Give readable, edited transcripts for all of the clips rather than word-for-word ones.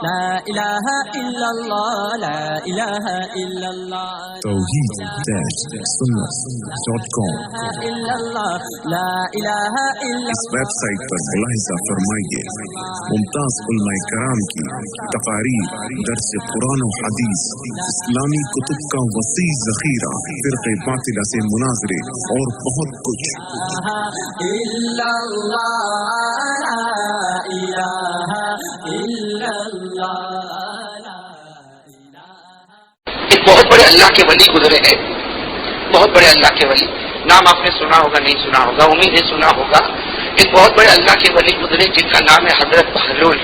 لا الہ الا اللہ لا الہ الا اللہ توحید-sunnat.com لا الہ الا اس ویب سائٹ پر ملاحظہ فرمائیے ممتاز علماء کرام کی تقاریر، درس قرآن و حدیث، اسلامی کتب کا وسیع ذخیرہ، فرقہ باطلہ سے مناظرے اور بہت کچھ۔ الا اللہ لا الہ الا اللہ۔ ایک بہت بڑے اللہ کے ولی گزرے ہیں، بہت بڑے اللہ کے ولی، نام آپ نے سنا ہوگا نہیں سنا ہوگا، امید ہے سنا ہوگا۔ ایک بہت بڑے اللہ کے ولی گزرے جن کا نام ہے حضرت بہلول۔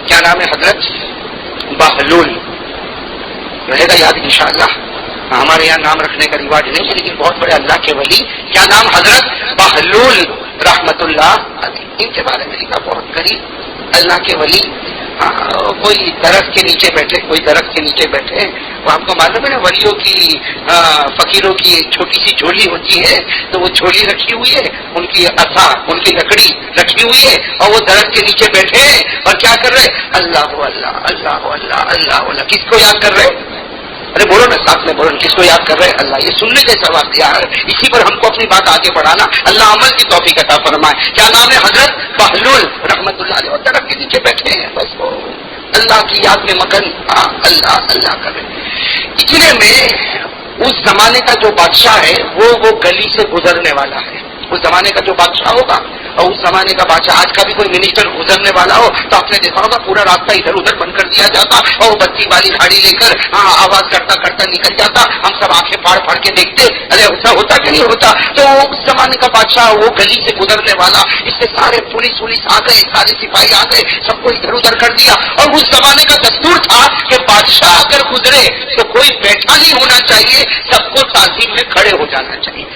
کیا نام ہے؟ حضرت بہلول۔ رہے گا یاد انشاءاللہ۔ ہمارے یہاں نام رکھنے کا رواج نہیں ہے، لیکن بہت بڑے اللہ کے ولی، کیا نام؟ حضرت بہلول رحمت اللہ علیہ۔ ان کے بارے میں لکھا بہت قریب اللہ کے ولی، کوئی درخت کے نیچے بیٹھے، کوئی درخت کے نیچے بیٹھے، وہ آپ کو معلوم ہے نا ولیوں کی فقیروں کی ایک چھوٹی سی جھولی ہوتی ہے، تو وہ جھولی رکھی ہوئی ہے، ان کی عصا، ان کی لکڑی رکھی ہوئی ہے، اور وہ درخت کے نیچے بیٹھے ہیں اور کیا کر رہے؟ اللہ اللہ اللہ اللہ اللہ اللہ۔ کس کو یاد کر رہے؟ ارے بولو نا ساتھ میں بولو، کس کو یاد کر رہے؟ اللہ۔ یہ سننے جیسا بات یار، اسی پر ہم کو اپنی بات آگے بڑھانا، اللہ عمل کی توفیق عطا فرمائے۔ کیا نام ہے؟ حضرت بہلول رحمت اللہ علیہ، اور درخت کے نیچے بیٹھے ہیں، بس وہ اللہ کی یاد میں مگن، اللہ اللہ کر رہے۔ اتنے میں اس زمانے کا جو بادشاہ ہے وہ گلی سے گزرنے والا ہے۔ اس زمانے کا جو بادشاہ ہوگا، اور اس زمانے کا بادشاہ، آج کا بھی کوئی منسٹر گزرنے والا ہو تو آپ نے دیکھا ہوگا پورا راستہ ادھر ادھر بند کر دیا جاتا، اور وہ بتی والی گاڑی لے کر آواز کرتا کرتا نکل جاتا، ہم سب آنکھیں پھاڑ پھاڑ کے دیکھتے، ارے ایسا ہوتا کہ نہیں ہوتا؟ تو اس زمانے کا بادشاہ وہ گلی سے گزرنے والا، اس سے سارے پولیس آ گئے، سارے سپاہی آ گئے، سب کو ادھر ادھر کر دیا۔ اور اس زمانے کا دستور تھا کہ بادشاہ اگر گزرے تو کوئی بیٹھا نہیں ہونا چاہیے، سب کو تعظیم میں کھڑے ہو جانا چاہیے۔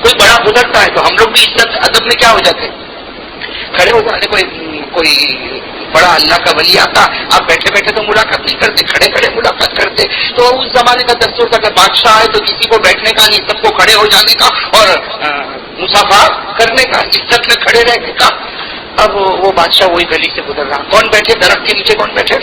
کوئی بڑا گزرتا ہے تو ہم لوگ بھی عزت ادب میں کیا ہو جاتے؟ کھڑے ہو جاتے۔ کوئی بڑا اللہ کا ولی آتا، آپ بیٹھے بیٹھے تو ملاقات نہیں کرتے، کھڑے کھڑے ملاقات کرتے۔ تو اس زمانے کا دستور تھا کہ بادشاہ ہے تو کسی کو بیٹھنے کا نہیں، سب کو کھڑے ہو جانے کا اور مصافحہ کرنے کا، عزت میں کھڑے رہنے کا۔ اب وہ بادشاہ وہی گلی سے گزر رہا، کون بیٹھے؟ درخت کے نیچے کون بیٹھے؟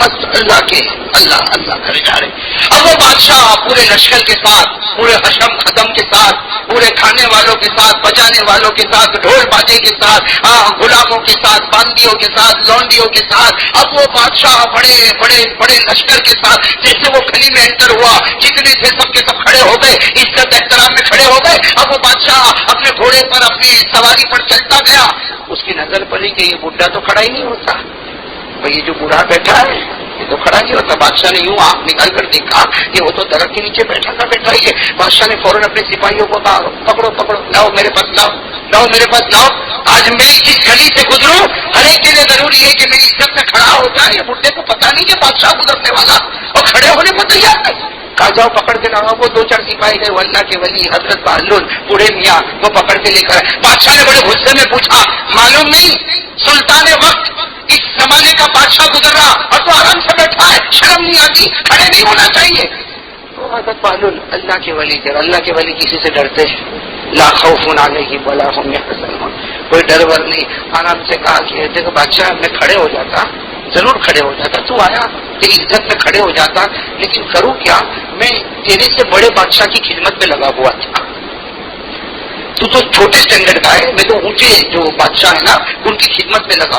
مست اللہ کے اللہ اللہ کرے جا رہے۔ اب وہ بادشاہ پورے لشکر کے ساتھ، پورے حشم ختم کے ساتھ، پورے کھانے والوں کے ساتھ، بجانے والوں کے ساتھ، ڈھول باجے کے ساتھ، غلاموں کے ساتھ، باندیوں کے ساتھ، لونڈیوں کے ساتھ، اب وہ بادشاہ بڑے بڑے بڑے لشکر کے ساتھ جیسے وہ گلی میں انٹر ہوا، جتنے تھے سب کے سب کھڑے ہو گئے، عزت احترام میں کھڑے ہو گئے۔ اب وہ بادشاہ اپنے گھوڑے پر، اپنی سواری پر چلتا گیا، اس کی نظر پڑی کہ یہ بڈھا تو کھڑا ہی نہیں ہوتا، یہ جو بوڑھا بیٹھا ہے یہ تو کھڑا نہیں ہوتا۔ بادشاہ نے یوں آنکھ نکال کر دیکھا کہ وہ تو درخت کے نیچے بیٹھا تھا، بیٹھا ہی ہے۔ بادشاہ نے فوراً اپنے سپاہیوں کو کہا پکڑو پکڑو، لاؤ میرے پاس، لاؤ میرے پاس لاؤ، آج میں جس گلی سے گزروں ہر ایک کے لیے ضروری ہے کہ میری عزت میں کھڑا ہو جائے۔ یہ بڈھے کو پتا نہیں کہ بادشاہ گزرنے والا، اور کھڑے ہونے کو تیار ہے۔ کہا جاؤ پکڑ کے لاؤ۔ وہ دو چار سپاہی گئے، وہ اللہ کے ولی حضرت بہلول بوڑھے میاں، وہ پکڑ کے لے کر بادشاہ نے بڑے غصے میں پوچھا، معلوم نہیں سلطان وقت اس زمانے کا بادشاہ گزر رہا اور تو آرام سے بیٹھا ہے، شرم نہیں آتی؟ کھڑے نہیں ہونا چاہیے؟ تو حضرت بہلول اللہ کے ولی تھے، اللہ کے ولی کسی سے ڈرتے لا خوف علیہم ولا هم يحزنون، کوئی ڈر ور نہیں۔ آرام سے کہا کہ دیکھو بادشاہ میں کھڑے ہو جاتا، ضرور کھڑے ہو جاتا، تو آیا تیری عزت میں کھڑے ہو جاتا، لیکن کروں کیا؟ میں تیرے سے بڑے بادشاہ کی خدمت میں لگا ہوا تھا، تو چھوٹے اسٹینڈرڈ کا ہے، میں تو اونچے جو بادشاہ ہے نا ان کی خدمت میں لگا۔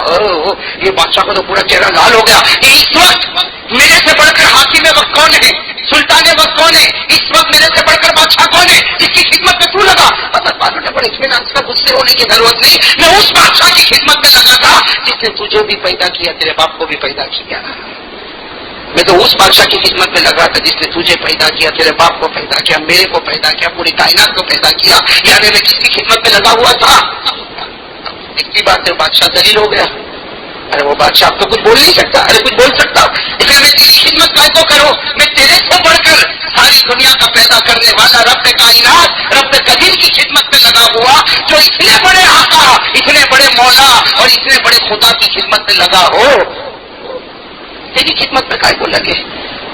یہ بادشاہ کا تو پورا چہرہ لال ہو گیا کہ اس وقت میرے سے بڑھ کر حاکم وقت کون ہے، سلطان وقت کون ہے، اس وقت میرے سے بڑھ کر بادشاہ کون ہے جس کی خدمت میں تو لگا؟ حضرت بہلول نے بڑے اطمینان سے غصے ہونے کی ضرورت نہیں، میں اس بادشاہ کی خدمت میں لگا تھا جس نے تجھے بھی پیدا کیا، تیرے باپ کو بھی پیدا کیا۔ میں تو اس بادشاہ کی خدمت میں لگا تھا جس نے تجھے پیدا کیا، تیرے باپ کو پیدا کیا، میرے کو پیدا کیا، پوری کائنات کو پیدا کیا، یعنی میں کس کی خدمت میں لگا ہوا تھا؟ اتنی بات ہے بادشاہ ذلیل ہو گیا۔ ارے وہ بادشاہ اب تو کچھ بول نہیں سکتا، ارے کچھ بول سکتا، اس لیے میں تیری خدمت کا کو کروں، میں تیرے سے بڑھ کر ساری دنیا کا پیدا کرنے والا رب کائنات، رب قدیر کی خدمت میں لگا ہوا، جو اتنے بڑے آقا، اتنے بڑے مولا اور اتنے بڑے خدا کی خدمت میں لگا ہو، تیری خدمت میں کائے کو لگے؟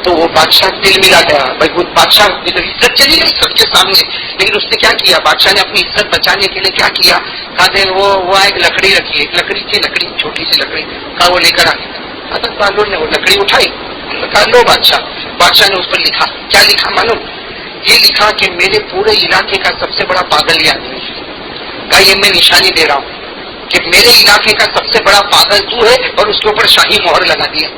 تو وہ بادشاہ دل ملا گیا. بھائی وہ بادشاہ عزت چلی گئی سب کے سامنے, لیکن اس نے کیا کیا, بادشاہ نے اپنی عزت بچانے کے لیے کیا کیا, کہا وہ ایک لکڑی رکھی, ایک لکڑی تھی, لکڑی چھوٹی سی لکڑی, کہا وہ لے کر آ گیا. حضرت بہلول نے وہ لکڑی اٹھائی, کہا لو بادشاہ. بادشاہ نے اس پر لکھا, کیا لکھا معلوم, یہ لکھا کہ میرے پورے علاقے کا سب سے بڑا پاگل یہ آدمی ہے. کہا یہ میں نشانی دے رہا ہوں کہ میرے علاقے کا سب سے بڑا پاگل تو ہے, اور اس کے اوپر شاہی مہر لگا دیا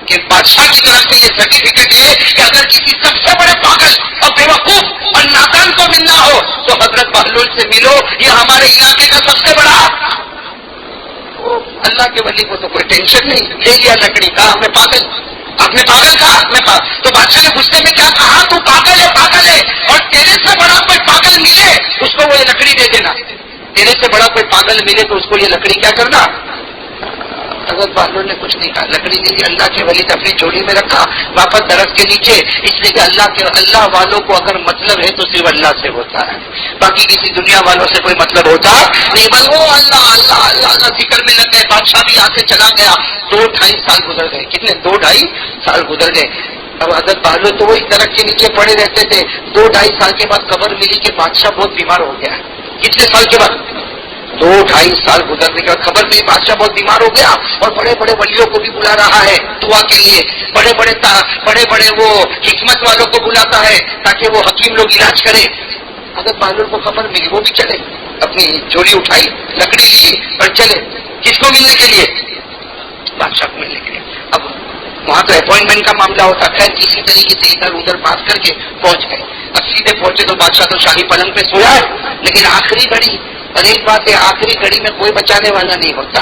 کہ بادشاہ کی طرف سے یہ سرٹیفکیٹ ہے کہ اگر کسی سب سے بڑے پاگل اور بیوقوف اور نادان کو ملنا ہو تو حضرت بہلول سے ملو, یہ ہمارے علاقے کا سب سے بڑا. اللہ کے ولی کو تو کوئی ٹینشن نہیں, لے لیا لکڑی, کہا میں پاگل, آپ نے پاگل کہا, میں پاگل. تو بادشاہ نے غصے میں کیا کہا, تو پاگل ہے, پاگل ہے, اور تیرے سے بڑا کوئی پاگل ملے اس کو وہ یہ لکڑی دے دینا. تیرے سے بڑا کوئی پاگل ملے تو اس کو یہ لکڑی کیا کرنا. حضرت بہلول نے کچھ نہیں کہا, لکڑی دے دی. اللہ کے ولی نے اپنی جوڑی میں رکھا واپس درخت کے نیچے, اس لیے کہ اللہ والوں کو اگر مطلب ہے تو صرف اللہ سے ہوتا ہے, باقی کسی دنیا والوں سے کوئی مطلب ہوتا نہیں. بس وہ اللہ اللہ اللہ اللہ فکر میں لگ گئے. بادشاہ بھی یہاں سے چلا گیا. 2-2.5 سال گزر گئے. کتنے 2-2.5 سال گزر گئے. اب حضرت بہلول تو وہی درخت کے نیچے پڑے رہتے تھے. 2-2.5 سال کے بعد خبر ملی کہ بادشاہ بہت بیمار ہو گیا. کتنے سال کے بعد, 2-2.5 سال گزرنے کے بعد خبر ملی بادشاہ بہت بیمار ہو گیا, اور بڑے بڑے ولیوں کو بھی بلا رہا ہے دعا کے لیے, بڑے بڑے وہ حکمت والوں کو بلاتا ہے تاکہ وہ حکیم لوگ علاج کرے. حضرت بہلول کو خبر ملی, وہ بھی چلے, اپنی جوڑی اٹھائی, لکڑی لی اور چلے. کس کو ملنے کے لیے, بادشاہ کو ملنے کے لیے. اب وہاں تو اپوائنٹمنٹ کا معاملہ ہوتا, خیر کسی طریقے سے ادھر ادھر بات کر کے پہنچ گئے. اب سیدھے پہنچے تو بادشاہ تو شاہی پلنگ پہ سویا ہے, لیکن آخری گھڑی, اور ایک بات ہے, آخری گھڑی میں کوئی بچانے والا نہیں ہوتا.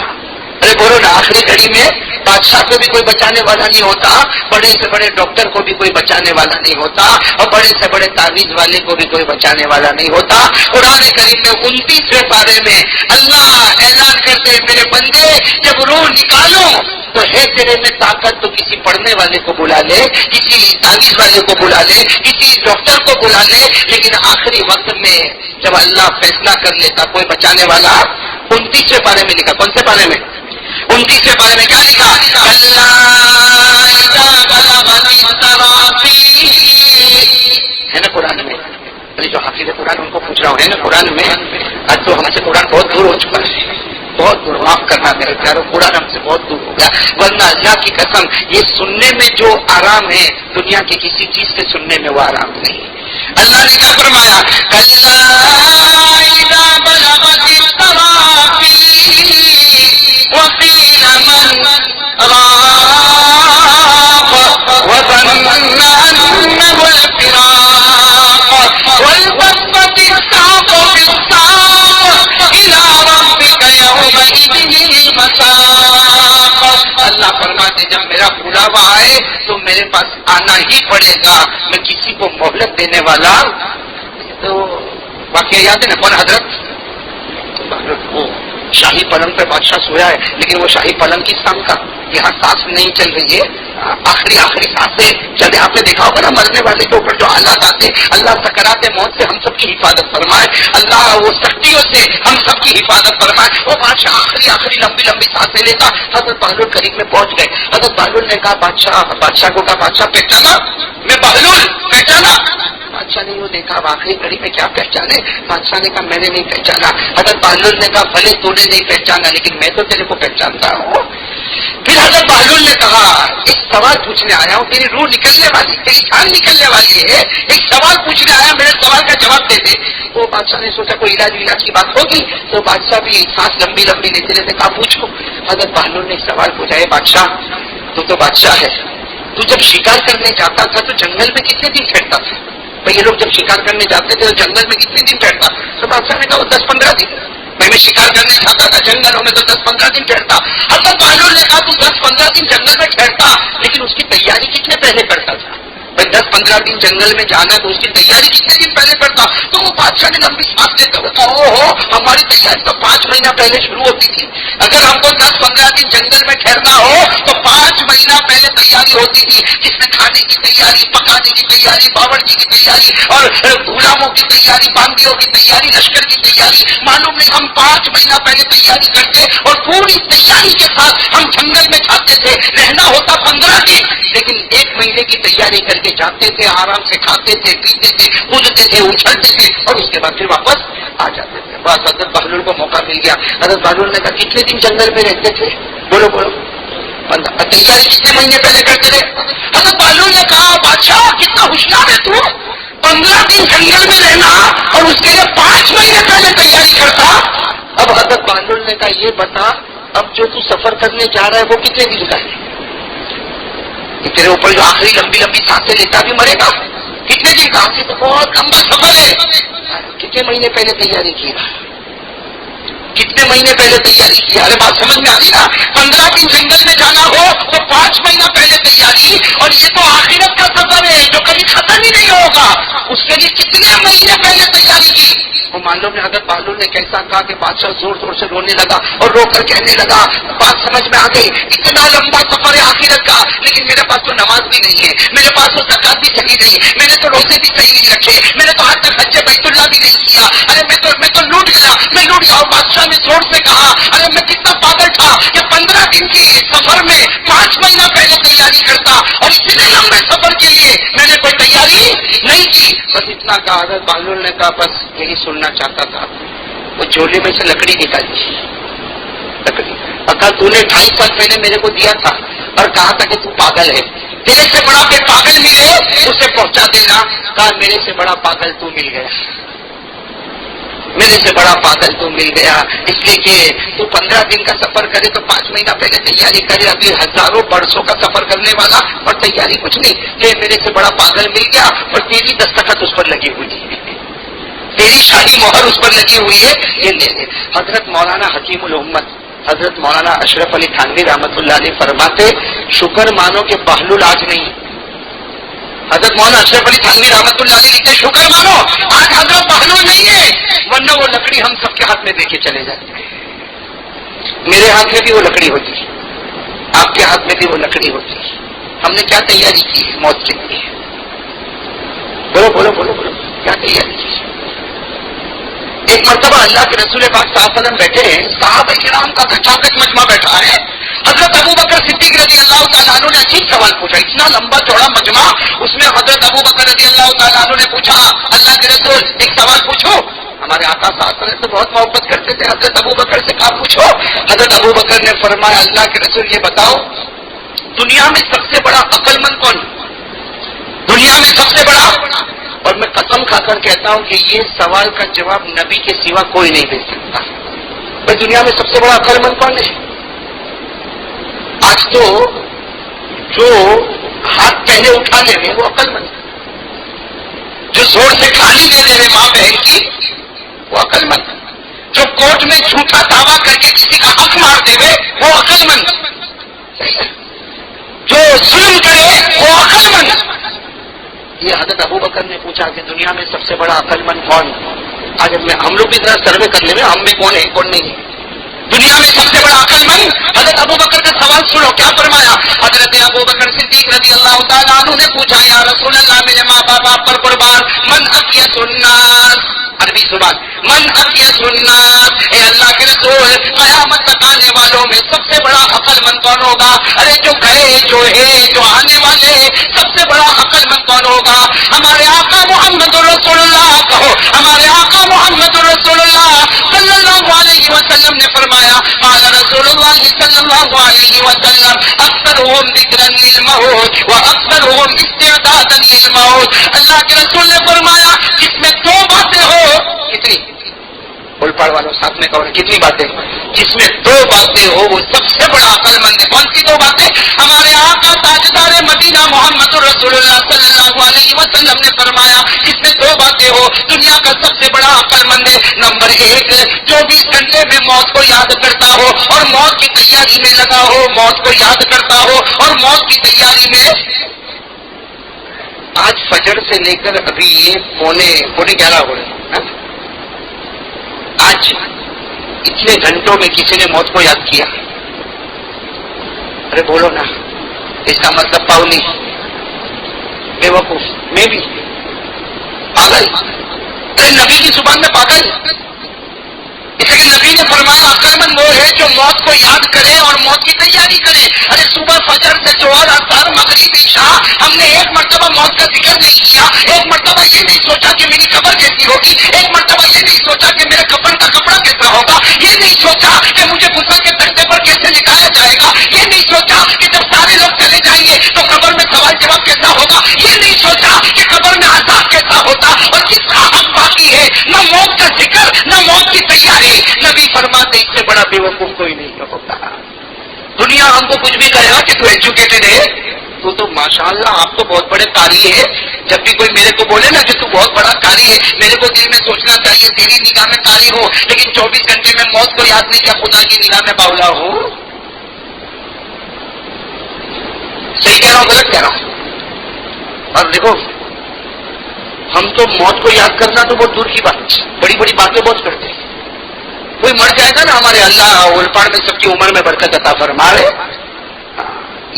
ارے بولو نا, آخری گھڑی میں بادشاہ کو بھی کوئی بچانے والا نہیں ہوتا, بڑے سے بڑے ڈاکٹر کو بھی کوئی بچانے والا نہیں ہوتا, اور بڑے سے بڑے تعویذ والے کو بھی کوئی بچانے والا نہیں ہوتا. قرآن کریم میں 29ویں پارے میں اللہ اعلان کرتے, میرے بندے جب روح نکالو تو ہے تیرے میں طاقت تو کسی پڑھنے والے کو بلا لے, کسی تعویذ والے کو بلا لے, کسی ڈاکٹر کو بلا لے, لیکن آخری وقت میں جب اللہ فیصلہ کر لیتا کوئی بچانے والا. 29ویں پارے میں لکھا, کون سے پارے میں, 29ویں پارے میں کیا لکھا, ہے نا قرآن میں. جو حافظ قرآن ان کو پوچھ رہا ہوں, ہے نا قرآن میں. آج تو ہم سے قرآن بہت دور ہو چکا ہے, بہت دور, معاف کرنا میرے پیارو, قرآن ہم سے بہت دور ہو گیا. ورنہ اللہ کی قسم یہ سننے میں جو آرام ہے دنیا کی کسی چیز سے سننے میں وہ آرام نہیں. اللہ نے کیا فرمایا, اللہ فرماتے جب میرا بلاوا آئے تو میرے پاس آنا ہی پڑے گا, میں کسی کو مہلت دینے والا. تو واقعہ یاد ہے نا, کون حضرت وہ شاہی پلنگ پہ بادشاہ سویا ہے, لیکن وہ شاہی پلنگ کس کام کا, یہاں سانس نہیں چل رہی ہے, آخری سانسیں چلے. آپ نے دیکھا ہوگا نا مرنے والے کے اوپر جو حالات آتے, اللہ سکرات موت سے ہم سب کی حفاظت فرمائے, اللہ وہ سختیوں سے ہم سب کی حفاظت فرمائے. وہ بادشاہ آخری لمبی سانسیں لیتا. حضرت بہلول قریب میں پہنچ گئے. حضرت بہلول نے کہا بادشاہ کو کہا, بادشاہ پہچانا, میں بہلول پہچانا. بادشاہ نے وہ دیکھا, آخری گھڑی میں کیا پہچانے. بادشاہ نے کہا میں نے نہیں پہچانا. حضرت بہلول نے کہا بھلے تو نے نہیں پہچانا لیکن میں تو تیرے کو پہچانتا ہوں. پھر حضرت بہلول نے کہا ایک سوال پوچھنے آیا ہوں, تیری روح نکلنے والی, تیری جان نکلنے والی ہے, ایک سوال پوچھنے آیا, میرے سوال کا جواب دے دے. تو بادشاہ نے سوچا کوئی علاج کی بات ہوگی, تو بادشاہ بھی سانس لمبی لیتے لیتے کہا پوچھو. حضرت بہلول نے ایک سوال پوچھا, ہے بادشاہ تو بادشاہ ہے, تو جب شکار کرنے جاتا تھا تو جنگل میں کتنے دن ٹھہرتا تھا. یہ لوگ جب شکار کرنے جاتے تھے تو جنگل میں کتنے دن ٹھہرتا. تو بادشاہ نے کہا وہ 10-15 دن. میں شکار کرنے جاتا تھا جنگلوں میں تو 10-15 دن ٹھہرتا. حضرت بہلول نے کہا تو 10-15 دن جنگل میں ٹھہرتا, لیکن اس کی تیاری کتنے پہلے کرتا تھا. 10-15 دن جنگل میں جانا تو اس کی تیاری کتنے دن پہلے کرتا. تو وہ بادشاہ نے لمبی سانس لیتے ہوئے کہا اوہو, ہماری تیاری تو 5 مہینہ پہلے شروع ہوتی تھی. اگر ہم کو 10-15 دن جنگل میں ٹھہرنا ہو تو 5 مہینہ پہلے تیاری ہوتی تھی، جس میں کھانے کی تیاری، پکانے کی تیاری، باورچی کی تیاری اور غلاموں کی تیاری، باندیوں کی تیاری، لشکر کی تیاری. معلوم نہیں ہم 5 مہینہ پہلے تیاری کرتے اور پوری تیاری کے ساتھ ہم جنگل میں جاتے تھے. رہنا ہوتا 15 دن، لیکن 1 مہینے کی تیاری کر کے جاتے تھے، آرام سے کھاتے تھے، پیتے تھے، کودتے تھے، اچھلتے تھے اور اس کے بعد پھر واپس آ جاتے تھے. بس حضرت بہلول کو موقع مل گیا. حضرت بہلول نے کہا کتنے دن جنگل میں رہتے تھے؟ بولو بولو. 15. تیاری کتنے مہینے پہلے کرتے تھے؟ حضرت بہلول نے کہا بادشاہ کتنا ہوشیار ہے تو، 15 دن جنگل میں رہنا اور اس کے لیے 5 مہینے پہلے تیاری کرتا. اب حضرت بہلول نے کہا یہ بتا اب جو تو سفر کرنے جا رہا ہے وہ کتنے دن کا ہے؟ تیرے اوپر جو آخری لمبی لمبی سانسیں لیتا بھی مرے گا. کتنے دن کا؟ تو بہت لمبا سفر ہے. کتنے مہینے پہلے تیاری کی؟ کتنے مہینے پہلے تیاری کی؟ ارے بات سمجھ میں آ رہی نا. 15 دن جنگل میں جانا ہو تو 5 مہینہ پہلے تیاری، اور یہ تو آخرت کا سفر ہے جو کبھی ختم ہی نہیں ہوگا، اس کے لیے کتنے مہینے پہلے تیاری کی؟ وہ معلوم ہے حضرت بہلول نے کیسا کہا کہ بادشاہ زور زور سے رونے لگا اور رو کر کہنے لگا بات سمجھ میں آ گئی، اتنا لمبا سفر ہے آخرت کا، لیکن میرے پاس تو نماز بھی نہیں ہے، میرے پاس تو زکات بھی صحیح نہیں، میں نے تو روزے بھی صحیح نہیں رکھے، میں نے تو آج تک حج بیت اللہ بھی نہیں کیا. ارے میں تو لوٹ گیا، میں لوٹ گیا. اور بادشاہ نے زور سے کہا ارے میں کتنا پاگل تھا کہ 15 دن کی سفر میں 5 مہینہ پہلے تیاری کرتا، اور اتنے لمبے سفر کے لیے میں نے کوئی تیاری نہیں کی. بس اتنا کہا. حضرت بہلول نے کہا بس یہی سننا چاہتا تھا. وہ جھولے میں سے لکڑی نکالی، لکڑی. کہا تو نے 2.5 سال پہلے میرے کو دیا تھا اور کہا تھا کہ تو پاگل ہے، تیرے سے بڑا کوئی پاگل ملے اسے پہنچا دینا. کہا میرے سے بڑا پاگل تو مل گیا، میرے سے بڑا پاگل تو مل گیا، اس لیے کہ تو 15 دن کا سفر کرے تو 5 مہینہ پہلے تیاری کرے. ابھی ہزاروں برسوں کا سفر کرنے والا اور تیاری کچھ نہیں. کہ میرے سے بڑا پاگل مل گیا اور تیری دستخط اس پر لگی ہوئی ہے، تیری شاہی مہر اس پر لگی ہوئی ہے، یہ لے لے. حضرت مولانا حکیم الامت حضرت مولانا اشرف علی تھانوی رحمۃ اللہ علیہ فرماتے شکر مانو کہ بہلول آج نہیں. حضرت مولانا اشرف علی تھانوی رحمۃ اللہ علیہ لکھتے شکر مانو آج حضرت بہلول نہیں ہے، ورنہ وہ لکڑی ہم سب کے ہاتھ میں دے کے چلے جاتے ہیں. میرے ہاتھ میں بھی وہ لکڑی ہوتی، آپ کے ہاتھ میں بھی وہ لکڑی ہوتی. ہم نے کیا تیاری کی ہے موت کے لیے؟ بولو بولو بولو بولو کیا تیاری کی؟ ایک مرتبہ اللہ کے رسول پاک صلی اللہ علیہ وسلم بیٹھے ہیں، صحابہ کرام کا کچاکچ مجمع بیٹھا ہے. حضرت ابو بکر صدیق رضی اللہ تعالیٰ عنہ نے عجیب سوال پوچھا. اتنا لمبا چوڑا مجمع، اس میں حضرت ابو بکر رضی اللہ تعالیٰ عنہ نے پوچھا اللہ کے رسول ایک سوال پوچھو. ہمارے آقا صلی اللہ علیہ وسلم تو بہت محبت کرتے تھے، حضرت ابو بکر سے کہا پوچھو. حضرت ابو بکر نے فرمایا اللہ کے رسول یہ بتاؤ دنیا میں سب سے بڑا عقل مند کون؟ دنیا میں سب سے بڑا؟ اور میں قسم کھا کر کہتا ہوں کہ یہ سوال کا جواب نبی کے سوا کوئی نہیں دے سکتا. بھائی دنیا میں سب سے بڑا عقل مند کون ہے؟ آج تو جو ہاتھ پہلے اٹھانے میں وہ عقل مند، جو زور سے گالی دینے میں ماں بہن کی وہ عقل مند، جو کورٹ میں جھوٹا دعویٰ کر کے کسی کا حق مار دے وہ عقل مند، جو ظلم کرے وہ عقل مند. یہ حضرت ابو بکر نے پوچھا کہ دنیا میں سب سے بڑا عقل مند کون؟ آج ہم لوگ بھی ذرا سروے کر لیں ہم میں کون ہے کون نہیں ہے. دنیا میں سب سے بڑا عقل مند حضرت ابو بکر کا سوال سنو کیا فرمایا. حضرت ابو بکر صدیق رضی اللہ تعالیٰ عنہ نے پوچھا یا رسول اللہ میرے ماں باپ آپ پر قربان من اقیس الناس، عربی زبان من اقیس الناس، اے اللہ کے رسول قیامت تک آنے والوں میں سب سے بڑا عقل مند کون ہوگا؟ ارے جو گئے جو ہے جو آنے والے سب سے بڑا عقل مند کون ہوگا؟ ہمارے آقا محمد رسول اللہ کہو، ہمارے آقا محمد رسول اللہ صلی اللہ علیہ وسلم نے فرمایا قال رسول اللہ صلی اللہ علیہ وسلم اکثرهم ذکرا للموت واکثرهم استعدادا للموت. اللہ کے رسول نے فرمایا جس میں 2 باتیں ہو، کتنی بول پاڑ والوں ساتھ میں کہو کتنی باتیں؟ جس میں 2 باتیں ہو وہ سب سے بڑا عقل مند ہے. کون سی 2 باتیں؟ ہمارے آقا تاجدار مدینہ محمد رسول اللہ صلی اللہ علیہ وسلم نے فرمایا جس میں 2 باتیں ہو دنیا کا سب سے بڑا عقل مند ہے. نمبر 1 24 گھنٹے میں موت کو یاد کرتا ہو اور موت کی تیاری میں لگا ہو، موت کو یاد کرتا ہو اور موت کی تیاری میں. آج فجر سے لے کر ابھی یہ پونے 11 ہو رہے ہیں، آج اتنے گھنٹوں میں کسی نے موت کو یاد کیا؟ ارے بولو نا. اس کا مطلب پاؤلی، بیوقوف، میں بھی پاگل، نبی کی زبان میں پاگل. اس لیے نبی نے فرمایا عقلمند وہ ہے جو موت کو یاد کرے اور موت کی تیاری کرے. ارے صبح فجر سے جوہر اثر مغرب عشاء ہم نے ایک مرتبہ موت کا ذکر نہیں کیا، ایک مرتبہ یہ نہیں سوچا کہ میری قبر کیسی ہوگی، ایک مرتبہ یہ نہیں سوچا کہ میرے کفن کا کپڑا کیسا ہوگا، یہ نہیں سوچا کہ مجھے غسل کے تختے پر کیسے لٹایا جائے گا، یہ نہیں سوچا کہ جب سارے لوگ چلے جائیں گے تو قبر میں سوال جواب کیسا ہوگا، یہ نہیں سوچا کہ قبر میں عذاب کیسا ہوتا اور کس کا حق باقی ہے. نہ موت کا ذکر نہ موت کی تیاری. نبی فرماتے اس سے بڑا بیوقوف کوئی نہیں ہوتا. دنیا ہم کو کچھ بھی کہے گا کہ تو ایجوکیٹڈ ہے، تو ماشاءاللہ آپ تو بہت بڑے قاری ہے. جب بھی کوئی میرے کو بولے نا کہ تو بہت بڑا قاری ہے، میرے کو دل میں سوچنا چاہیے تیری نگاہ میں قاری ہو لیکن 24 گھنٹے میں موت کو یاد نہیں کیا، خدا کی نگاہ میں باولا ہو. صحیح کہہ رہا ہوں غلط کہہ رہا ہوں؟ اور دیکھو ہم تو موت کو یاد کرنا تو بہت دور کی بات، بڑی بڑی باتیں بہت کرتے ہیں. کوئی مر جائے گا نا ہمارے اللہ اولپاڑ میں سب کی عمر میں برکت عطا فرمائے،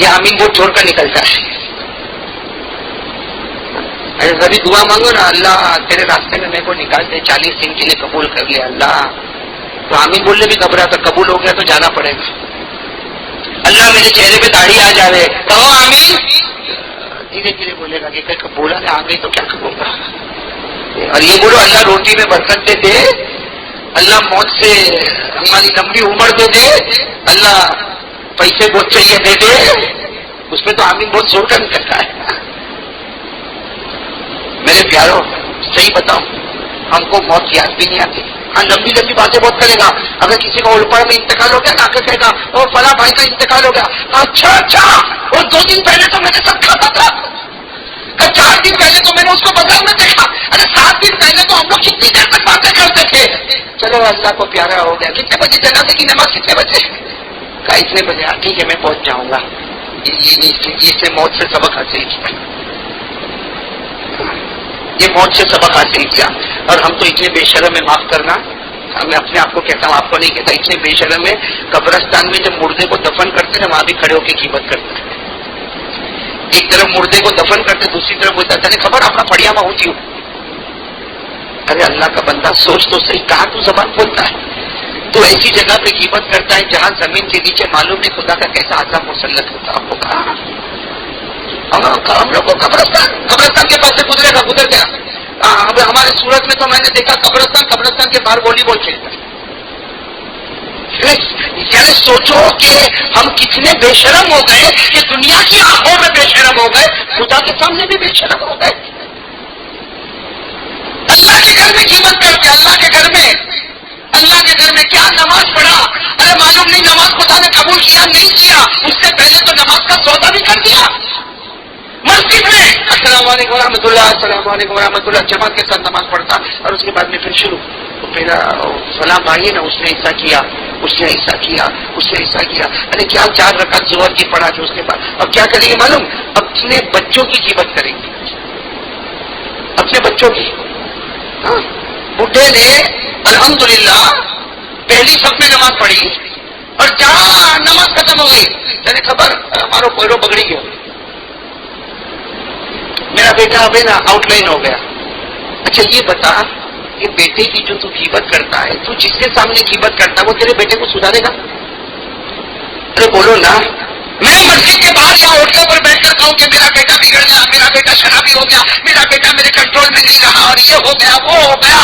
یہ آمین بہت چھوڑ کر نکلتا ہے. کبھی دعا مانگو نا اللہ تیرے راستے میں میرے کو نکال دے، 40 دن کے لیے قبول کر لے اللہ، تو آمین بولنے بھی گھبراتا، قبول ہو گیا تو جانا پڑے گا. اللہ میرے چہرے پہ داڑھی آ جاوے کہو آمین، دھیرے دھیرے بولے گا کہ بولا نا آ گئی تو کیا کروں گا. اور یہ بولو اللہ روٹی میں برکت دے دے، اللہ موت سے ہماری لمبی عمر دے دے، اللہ پیسے بہت چاہیے دے دے، اس میں تو آمین بہت زور کا نکلتا ہے. میرے پیاروں صحیح بتاؤں ہم کو موت یاد بھی نہیں آتی. ہاں لمبی لمبی باتیں بہت کرے گا. اگر کسی کا اولپاڑ میں انتقال ہو گیا نا آ کے کہے گا وہ فلاں بھائی کا انتقال ہو گیا، اچھا اچھا اور 2 دن پہلے تو میں نے سب کھاتا تھا، 4 دن پہلے تو میں نے اس کو بازار میں دیکھا، ارے 7 دن پہلے تو ہم لوگ کتنی دیر تک باتیں کرتے تھے. چلو اللہ کو پیارا ہو گیا، کتنے بجے جنازے کی نماز کتنے بجے؟ کہا اتنے بجے. ٹھیک ہے میں پہنچ جاؤں گا. یہ موت سے سبق حاصل کیا، یہ موت سے سبق حاصل کیا. اور ہم تو اتنے بے شرم میں، معاف کرنا میں اپنے آپ کو کہتا ہوں آپ کو نہیں کہتا، اتنے بے شرم میں قبرستان میں جب مردے کو دفن کرتے ہیں وہاں بھی کھڑے ہو کے قیمت کرتے ہیں. ایک طرف مردے کو دفن کرتے دوسری طرف بولتا تھا خبر اپنا پڑیا میں ہوتی ہوں. ارے اللہ کا بندہ سوچ تو صحیح، کہاں تو زبان بولتا ہے. تو ایسی جگہ پہ قیمت کرتا ہے جہاں زمین کے نیچے معلوم نہیں خدا کا کیسا عذاب مسلط ہوتا. آپ کو کہا ہم لوگ کو قبرستان کے پاس سے گزرے گا، گزر گیا. ہمارے سورت میں تو میں نے دیکھا قبرستان کے باہر والی بال کھیلتا ہے. یعنی سوچو کہ ہم کتنے بے شرم ہو گئے کہ دنیا کی آنکھوں میں بے شرم ہو گئے، خدا کے سامنے بھی بے شرم ہو گئے. اللہ کے گھر میں قیمت کرتے، اللہ کے گھر میں کیا نماز پڑھا، ارے معلوم نہیں نماز خدا نے قبول کیا نہیں کیا، اس سے پہلے تو نماز کا سودا بھی کر دیا. مسجد میں السلام علیکم ورحمۃ اللہ، السلام علیکم ورحمۃ اللہ، جماعت کے ساتھ نماز پڑھتا اور اس کے بعد میں پھر شروع میرا فلاں بھائی ہے نا اس نے ایسا کیا، اس نے ایسا کیا، اس نے ایسا کیا. ارے کیا 4 رکعت ظہر کی پڑھا جو اس کے بعد اب کیا کریں گے معلوم؟ اپنے بچوں کی قیمت کریں گے، اپنے بچوں کی. بڈھے نے الحمدللہ پہلی صف میں نماز پڑھی اور جہاں نماز ختم ہو گئی تیرے خبر ہمارا کوئرو بگڑی گیا، میرا بیٹا اب نا آؤٹ لائن ہو گیا. اچھا یہ بتا کہ بیٹے کی جو تو غیبت کرتا ہے، تو جس کے سامنے غیبت کرتا ہے وہ تیرے بیٹے کو سدھارے گا؟ ارے بولو نا. میں مسجد کے باہر یا ہوٹلوں پر بیٹھ کر کہوں کہ میرا بیٹا بگڑ گیا، میرا بیٹا شرابی ہو گیا، میرا بیٹا میرے کنٹرول میں نہیں رہا اور یہ ہو گیا وہ ہو گیا،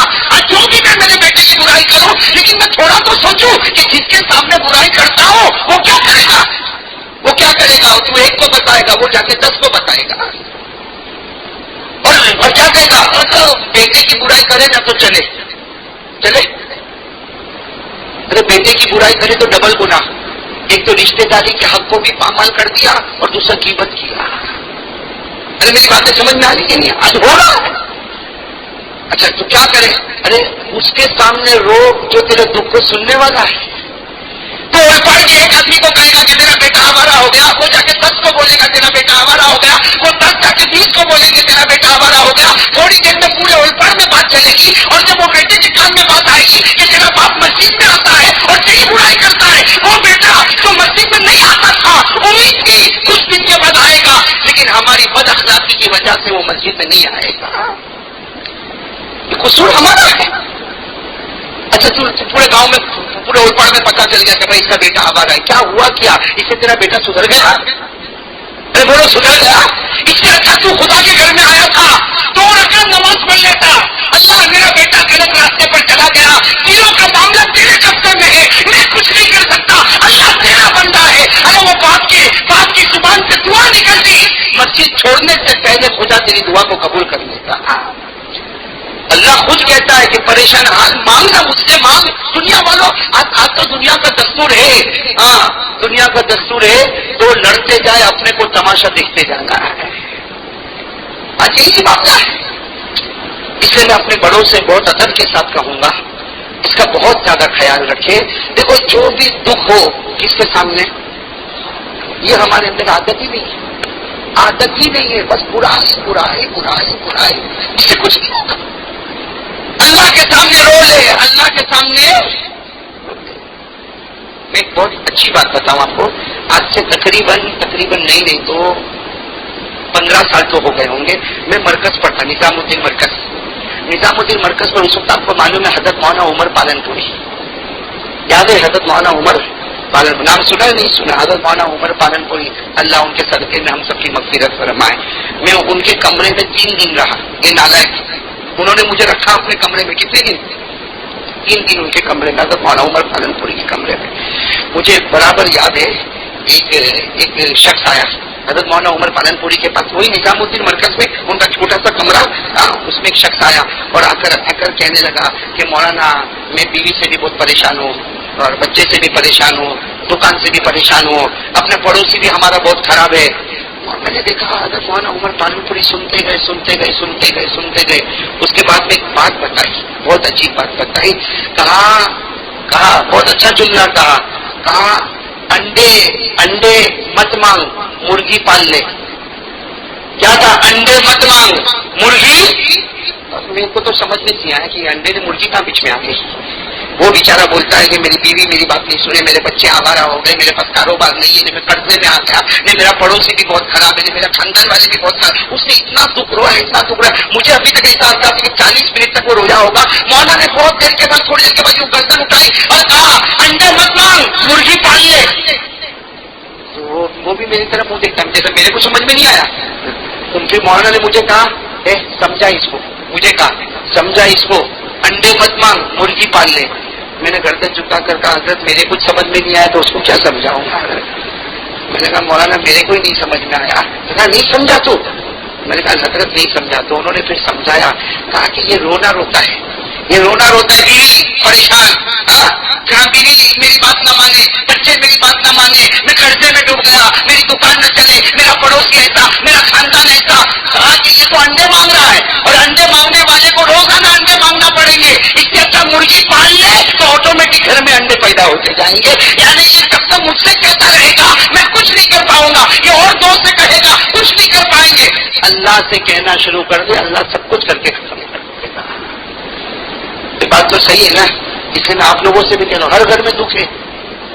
جو بھی میں میرے بیٹے کی برائی کروں، لیکن میں تھوڑا تو سوچوں کہ جس کے سامنے برائی کرتا ہوں وہ کیا کرے گا، وہ کیا کرے گا. تو 1 کو بتائے گا، وہ جا کے 10 کو بتائے گا اور کیا کہے گا. تو بیٹے کی برائی کرے نا تو چلے. ارے بیٹے کی برائی کرے تو ڈبل گناہ، ایک تو رشتے داری کے حق کو بھی پامال کر دیا اور دوسرا غیبت کیا. ارے میری باتیں سمجھ میں آ رہی کہ نہیں؟ آج ہو رہا ہے. اچھا تو کیا کرے؟ ارے اس کے سامنے رو جو تیرے دکھ کو سننے والا ہے. تو پڑھ کے ایک آدمی کو کہے گا کہ میرا بیٹا آوارہ ہو گیا، وہ جا کے 10 کو بولے گا تیرا بیٹا آوارہ ہو گیا، وہ 10 جا کے 20 کو بولے گا تیرا بیٹا آوارہ ہو گیا. تھوڑی دیر میں پورے اولپاڑ میں بات چلے گی اور جب وہ بیٹے کے کان میں بات آئے گی کہ تیرا باپ مسجد میں آتا ہے اور تیری برائی کرتا ہے، وہ بیٹا تو مسجد میں نہیں آتا تھا، امید تھی کچھ دن کے بعد مسجد میں نہیں آئے گا. یہ قصور ہمارا ہے. اچھا تو پورے گاؤں میں پورے اوپر میں پتا چل گیا کہ بھائی اس کا بیٹا آباد ہے. کیا ہوا کیا؟ اس سے تیرا بیٹا سدھر گیا؟ ارے بولو سدھر گیا. اس سے اچھا تو خدا کے گھر میں آیا تھا 2 رکعت نماز پڑھ لیتا. اللہ میرا بیٹا غلط راستے پر چلا گیا. دلوں کا معاملہ تیرے قبضے میں ہے, میں کچھ نہیں کر سکتا. اللہ تیرا بندہ ہے. ارے وہ باپ کی زبان سے دعا نکلتی. مسجد چھوڑنے سے پہلے خدا تیری دعا کو قبول کر لیتا. اللہ خود کہتا ہے کہ پریشان حال مانگنا مجھ سے مانگ. دنیا والوں آج تو دنیا کا دستور ہے. ہاں دنیا کا دستور ہے. تو لڑتے جائے اپنے کو تماشا دیکھتے جانا ہے. آج یہی معاملہ ہے. اس لیے میں اپنے بڑوں سے بہت ادب کے ساتھ کہوں گا, اس کا بہت زیادہ خیال رکھے. دیکھو جو بھی دکھ ہو کس کے سامنے, یہ ہمارے اندر عادت ہی نہیں ہے. عادت ہی نہیں ہے. بس برائی. اس سے کچھ نہیں ہوگا. اللہ کے سامنے رو لے. اللہ کے سامنے میں ایک بہت اچھی بات بتاؤں آپ کو. آج سے تقریباً نہیں تو 15 سال تو ہو گئے ہوں گے. میں مرکز پڑھتا, نظام الدین مرکز پر. اس وقت آپ کو معلوم ہے حضرت مولانا عمر پالن پوری, یاد ہے حضرت مولانا عمر پالن, نام سنا ہے نہیں سنا؟ حضرت مولانا عمر پالن پوری, اللہ ان کے صدقے میں ہم سب کی مغفرت فرمائے. میں ان کے کمرے میں 3 دن رہا. یہ نالائق, انہوں نے مجھے رکھا اپنے کمرے میں. کتنے دن؟ 3 دن ان کے کمرے میں, حضرت مولانا عمر پالن پوری کے کمرے میں. مجھے برابر یاد ہے ایک شخص آیا حضرت مولانا عمر پالن پوری کے پاس, وہی نظام الدین مرکز میں ان کا چھوٹا سا کمرہ, اس میں ایک شخص آیا اور آ کر کہنے لگا کہ مولانا میں بیوی سے بھی بہت پریشان ہوں اور بچے سے بھی پریشان ہوں, دکان سے بھی پریشان ہوں, اپنے پڑوسی بھی ہمارا بہت خراب ہے. اور میں نے دیکھا حضرت مولانا عمر پالن پوری سنتے گئے. اس کے بعد میں ایک بات بتائی, بہت عجیب بات بتائی. کہا بہت اچھا جملہ کہا انڈے مت مانگ, مرغی پال لے. کیا تھا؟ انڈے مت مانگ, مرغی. میرے کو تو سمجھ میں نہیں آیا کہ انڈے نے مرغی کہاں بیچ میں آ گئی. وہ بیچارہ بولتا ہے کہ میری بیوی میری بات نہیں سنے, میرے بچے آوارہ ہو گئے, میرے پاس کاروبار نہیں ہے, میں قرضے میں آ گیا, میرا پڑوسی بھی بہت خراب ہے, میرا خاندان والے بھی بہت خراب. اس نے اتنا دکھ رہا. مجھے ابھی تک ایسا آتا کہ 40 منٹ تک وہ رویا ہوگا. مولانا نے بہت دیر کے بعد, تھوڑی دیر کے بعد وہ گردن اٹھائی اور کہا انڈے مت مانگ, مرغی پال لے. وہ بھی میری طرف منہ دیکھتا ہے, جیسے میرے کو سمجھ میں نہیں آیا. تو پھر مولانا نے مجھے کہا سمجھا اس کو, مجھے کہا سمجھا اس کو, انڈے مت مانگ, مرغی پال لے. میں نے گردن جھکا کر کہا حضرت میرے کچھ سمجھ میں نہیں آیا تو اس کو کیا سمجھاؤں گا. میں نے کہا مولانا میرے کو ہی نہیں سمجھ میں آیا. کہا نہیں سمجھا تو. میں نے کہا حضرت نہیں سمجھا. تو انہوں نے پھر سمجھایا, کہا کہ یہ رونا روتا ہے بیوی پریشان. جہاں بیوی میری بات نہ مانے, بچے میری بات نہ مانے, میں قرضے میں ڈوب گیا, میری دکان نہ چلے, میرا پڑوسی ایسا, میرا خاندان ایسا. کہا کہ یہ تو انڈے مانگ رہا ہے اور انڈے مانگنے والے کو روزانہ انڈے مانگنا پڑیں گے. اس سے اچھا مرغی پال لے تو آٹومیٹک گھر میں انڈے پیدا ہوتے جائیں گے. یعنی یہ شخص مجھ سے کہتا رہے گا میں کچھ نہیں کر پاؤں گا, یہ اور دوست سے کہے گا کچھ نہیں کر پائیں گے. اللہ سے کہنا شروع کر دے, اللہ سب کچھ کر کے ختم کر دے گا. یہ بات تو صحیح ہے نا. اس لیے میں آپ لوگوں سے بھی کہہ رہا ہوں, ہر گھر میں دکھ ہے,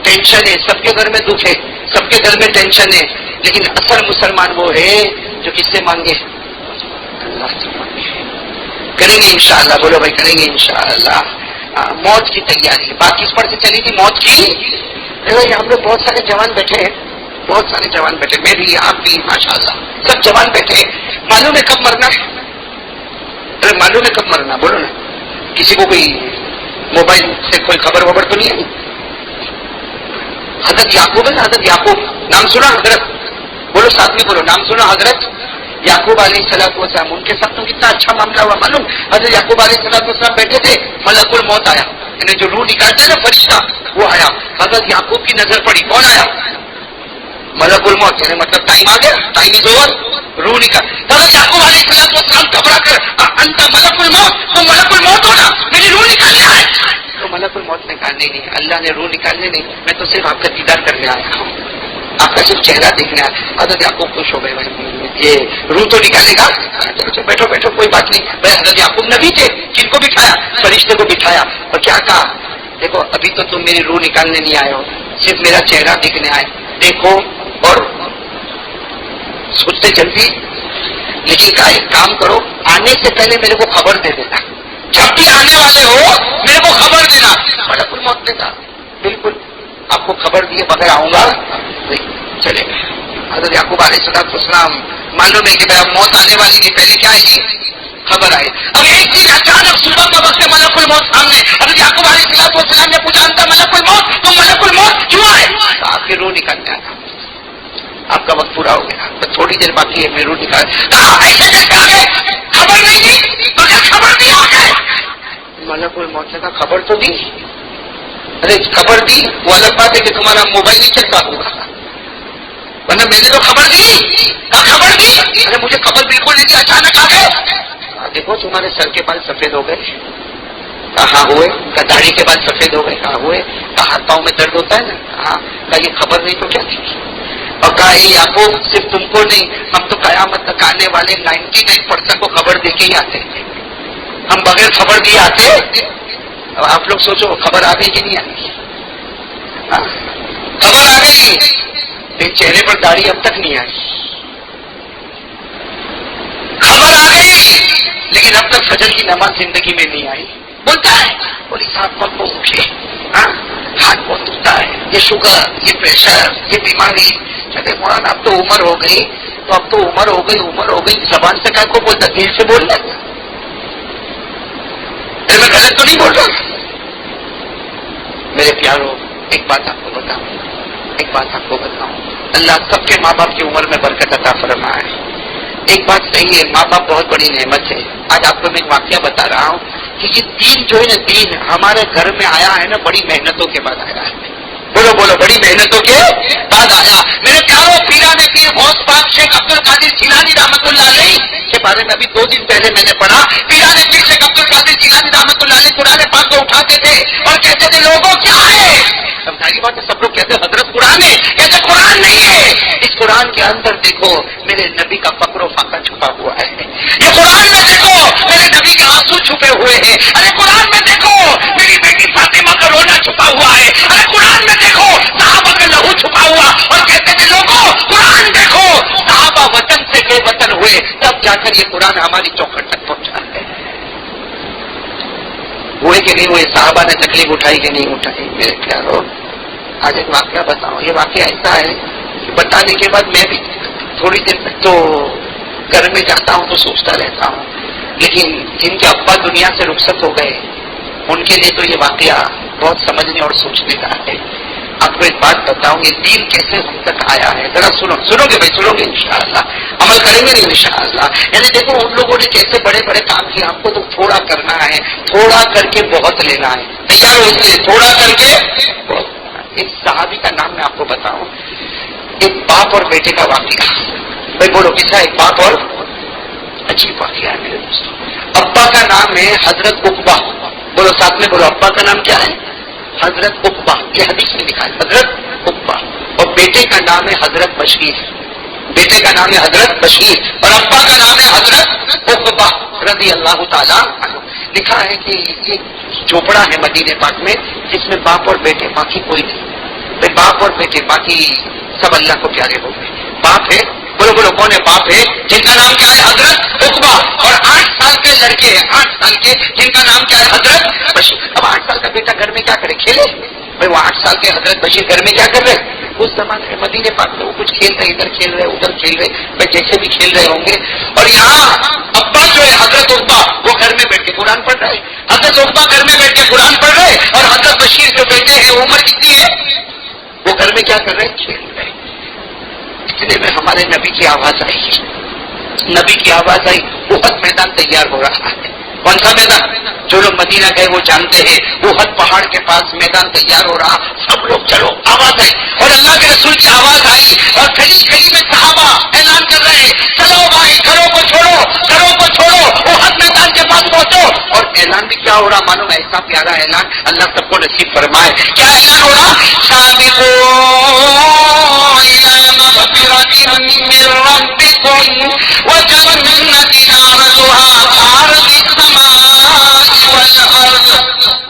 ٹینشن ہے, سب کے گھر میں دکھ ہے, سب کے گھر میں ٹینشن ہے. لیکن اصل مسلمان وہ ہے جو کس سے مانگے؟ اللہ سے مانگے. کریں گے انشاءاللہ, بولو بھائی کریں گے انشاءاللہ. موت کی تیاری. بات کس پر سے چلی تھی؟ موت کی. ہم لوگ بہت سارے جوان بیٹھے ہیں, میں بھی, آپ بھی, ماشاءاللہ سب جوان بیٹھے. معلوم ہے کب مرنا ہے؟ ارے معلوم ہے کب مرنا, بولو نا. کسی کو کوئی موبائل سے کوئی خبر تو نہیں ہے؟ حضرت یعقوب ہے نا, حضرت یعقوب, نام سنا حضرت؟ بولو ساتھ میں بولو, نام سنا حضرت یعقوب علیہ السلام. ان کے ساتھ تو کتنا اچھا معاملہ ہوا معلوم. حضرت یعقوب علیہ السلام بیٹھے تھے, ملک الموت آیا, یعنی جو روح نکالتے نا فرشتہ, وہ آیا. حضرت یعقوب کی نظر پڑی, کون آیا؟ ملک الموت. یعنی مطلب ٹائم آ گیا, ٹائم از اوور, روح نکال. حضرت یعقوب علیہ السلام گھبرا کر, انت ملک الموت, تو ملک الموت ہو نا, میری روح نکالنے آئے. تو ملک الموت نے کہا نہیں, اللہ نے روح نکالنے نہیں, میں تو صرف آپ کا دیدار کرنے آیا ہوں, آپ کا صرف چہرہ دیکھنے آیا. حضرت یعقوب خوش ہو گئے, یہ روح تو نکالے گا. بیٹھو کوئی بات نہیں. بھائی حضرت یعقوب نبی تھے, کن کو بٹھایا؟ فرشتے کو بٹھایا. اور کیا کہا؟ دیکھو ابھی تو تم میری روح نکالنے نہیں آئے ہو, صرف میرا چہرہ دیکھنے آئے. دیکھو اور سوچتے جلدی. لیکن کہا ایک کام کرو, آنے سے پہلے میرے کو خبر دے دینا, جب بھی آنے والے ہو میرے کو خبر دینا. ملک الموت نے کہا بالکل آپ کو خبر دیے بغیر آؤں گا نہیں, چلے گئے. حضرت یعقوب علیہ السلام معلوم ہے کہ بھائی موت آنے والی نہیں, پہلے کیا آئے گی, خبر آئی. اب ایک دن اچانک صبح کا وقت ملک الموت سامنے, حضرت یعقوب علیہ السلام نے پوچھا انت ملک الموت, تو ملک الموت کیوں آئے؟ آپ کی روح نکلنے آیا, آپ کا وقت پورا ہو گیا, تو تھوڑی دیر باقی ہے, میرے روح نکال. ایسے کیسے آ گئے, خبر نہیں دی, مگر خبر بھی آ گئے. ملک الموت نے کہا خبر تو دی, ارے خبر دی وہ الگ بات ہے کہ تمہارا موبائل نہیں چلتا ہوگا, ورنہ میں نے تو خبر دی. خبر دی, ارے مجھے خبر بالکل نہیں دی, اچانک آ گئے. دیکھو تمہارے سر کے بال سفید ہو گئے, کہاں ہوئے, داڑھی کے بال سفید ہو گئے, کہاں ہوئے, ہاتھ پاؤں میں درد ہوتا ہے نا, ہاں کہا یہ خبر نہیں تو کیا تھی. اور کہا یہ یعقوب صرف تم کو نہیں, ہم تو قیامت تک آنے والے 99% کو خبر دے کے ہی آتے ہیں, ہم بغیر خبر دیے آتے. اب آپ لوگ سوچو خبر آ گئی کہ نہیں آئی, خبر آ گئی, لیکن چہرے پر داڑھی اب تک نہیں آئی. خبر آ گئی لیکن اب تک فجر کی نماز زندگی میں نہیں آئی. بولتا ہے بولی صاحب مت کو اٹھے, ہاتھ بہت دکھتا ہے, یہ شوگر, یہ پریشر, یہ بیماری. کہتے مولانا اب تو عمر ہو گئی, تو اب تو عمر ہو گئی, زبان سے کیا کو بولتا, دل سے بولنا. میں غلط تو نہیں بول رہا. میرے پیاروں ایک بات آپ کو بتاؤں, اللہ سب کے ماں باپ کی عمر میں برکت عطا فرمائے. ایک بات صحیح ہے, ماں باپ بہت بڑی نعمت ہے. آج آپ کو میں ایک واقعہ بتا رہا ہوں کہ یہ دین جو ہے نا, دین ہمارے گھر میں آیا ہے نا بڑی محنتوں کے بعد آیا ہے. بولو بڑی محنتوں کے بعد آیا. میرے پیاروں پیرانے پیر غوث پاک شیخ عبد القادر جیلانی رحمۃ اللہ علیہ کے بارے میں ابھی 2 دن پہلے میں نے پڑھا. پیرانے پیر شیخ عبد القادر جیلانی رحمۃ اللہ علیہ قرآن پاک کو اٹھاتے تھے اور کہتے تھے لوگوں کیا ہے. سمجھائی بات ہے, سب لوگ کہتے حضرت قرآن ہے, کہتے قرآن نہیں ہے. اس قرآن کے اندر دیکھو میرے نبی کا فقر و فاقہ چھپا ہوا ہے. یہ قرآن میں دیکھو میرے نبی کے آنسو چھپے ہوئے ہیں. ارے قرآن میں دیکھو میری بیٹی فاطمہ کا رونا چھپا ہوا ہے. ارے قرآن میں دیکھو صحابہ کا لہو چھپا ہوا. اور کہتے تھے لوگوں قرآن دیکھو, صحابہ وطن سے بے وطن ہوئے تب جا کر یہ قرآن ہماری چوکھٹ تک پہنچا ہے. ہوئے کہ نہیں ہوئے, صحابہ نے تکلیف اٹھائی کہ نہیں اٹھائی. میرے پیاروں آج ایک واقعہ بتاؤں. یہ واقعہ ایسا ہے کہ بتانے کے بعد میں بھی تھوڑی دیر تک تو گھر میں جاتا ہوں تو سوچتا رہتا ہوں, لیکن جن کے ابا دنیا سے رخصت ہو گئے ان کے لیے تو یہ واقعہ بہت سمجھنے اور سوچنے کا ہے. آپ کو ایک بات بتاؤں, یہ دین کیسے ہم تک آیا ہے, ذرا سنو گے بھائی, سنو گے انشاءاللہ, عمل کریں گے نہیں انشاءاللہ. یعنی دیکھو ان لوگوں نے کیسے بڑے بڑے کام کیے, آپ کو تو تھوڑا کرنا ہے, تھوڑا کر کے بہت لینا ہے. تیار ہو اس لیے تھوڑا کر کے بہت. ایک صحابی کا نام میں آپ کو بتاؤں, ایک باپ اور بیٹے کا واقعہ. بھائی بولو کس کا, ایک باپ اور, عجیب واقعہ ہے میرے دوستوں. ابا کا نام ہے حضرت عقبہ, بولو ساتھ میں بولو, ابا کا نام کیا ہے, حضرت عقبہ. یہ حدیث میں لکھا ہے حضرت عقبہ. اور بیٹے کا نام ہے حضرت بشیر, بیٹے کا نام ہے حضرت بشیر, اور ابا کا نام ہے حضرت عقبہ رضی اللہ تعالیٰ عنہ. لکھا ہے کہ یہ جھوپڑا ہے مدینے پاک میں جس میں باپ اور بیٹے, باقی کوئی نہیں. باپ اور بیٹے باقی سب اللہ کو پیارے ہو گئے. باپ ہے, بولو کون ہے باپ ہے, جن کا نام کیا ہے حضرت عقبہ, اور 8 سال کے لڑکے ہیں, 8 سال کے, جن کا نام کیا ہے حضرت بشیر. اب 8 سال کا بیٹا گھر میں کیا کرے, کھیلے. بھائی وہ 8 سال کے حضرت بشیر گھر میں کیا کر رہے, اس زمانے میں مدینے پاک میں وہ کچھ کھیل رہے, ادھر کھیل رہے ادھر کھیل رہے, بھائی جیسے بھی کھیل رہے ہوں گے. اور یہاں ابا جو ہے حضرت عقبہ وہ گھر میں بیٹھ کے قرآن پڑھ رہے, حضرت عقبہ گھر میں بیٹھ کے قرآن پڑھ رہے, اور حضرت بشیر جو بیٹے ہیں عمر کتنی ہے, وہ گھر میں کیا کر رہے, کھیل رہے. اتنے میں ہمارے نبی کی آواز آئی, نبی کی آواز آئی, احد میدان تیار ہو رہا ہے. کون سا میدان, جو لوگ مدینہ گئے وہ جانتے ہیں, احد پہاڑ کے پاس میدان تیار ہو رہا. سب لوگ چلو, آواز آئی, اور اللہ کے رسول کی آواز آئی, اور کھڑی کھڑی میں صحابہ اعلان کر رہے ہیں, چلو بھائی گھروں کو چھوڑو, احد میدان کے پاس پہنچو. اور اعلان بھی کیا ہو رہا معلوم ہے, ایسا پیارا اعلان, اللہ سب کو نصیب فرمائے. کیا اعلان ہو رہا,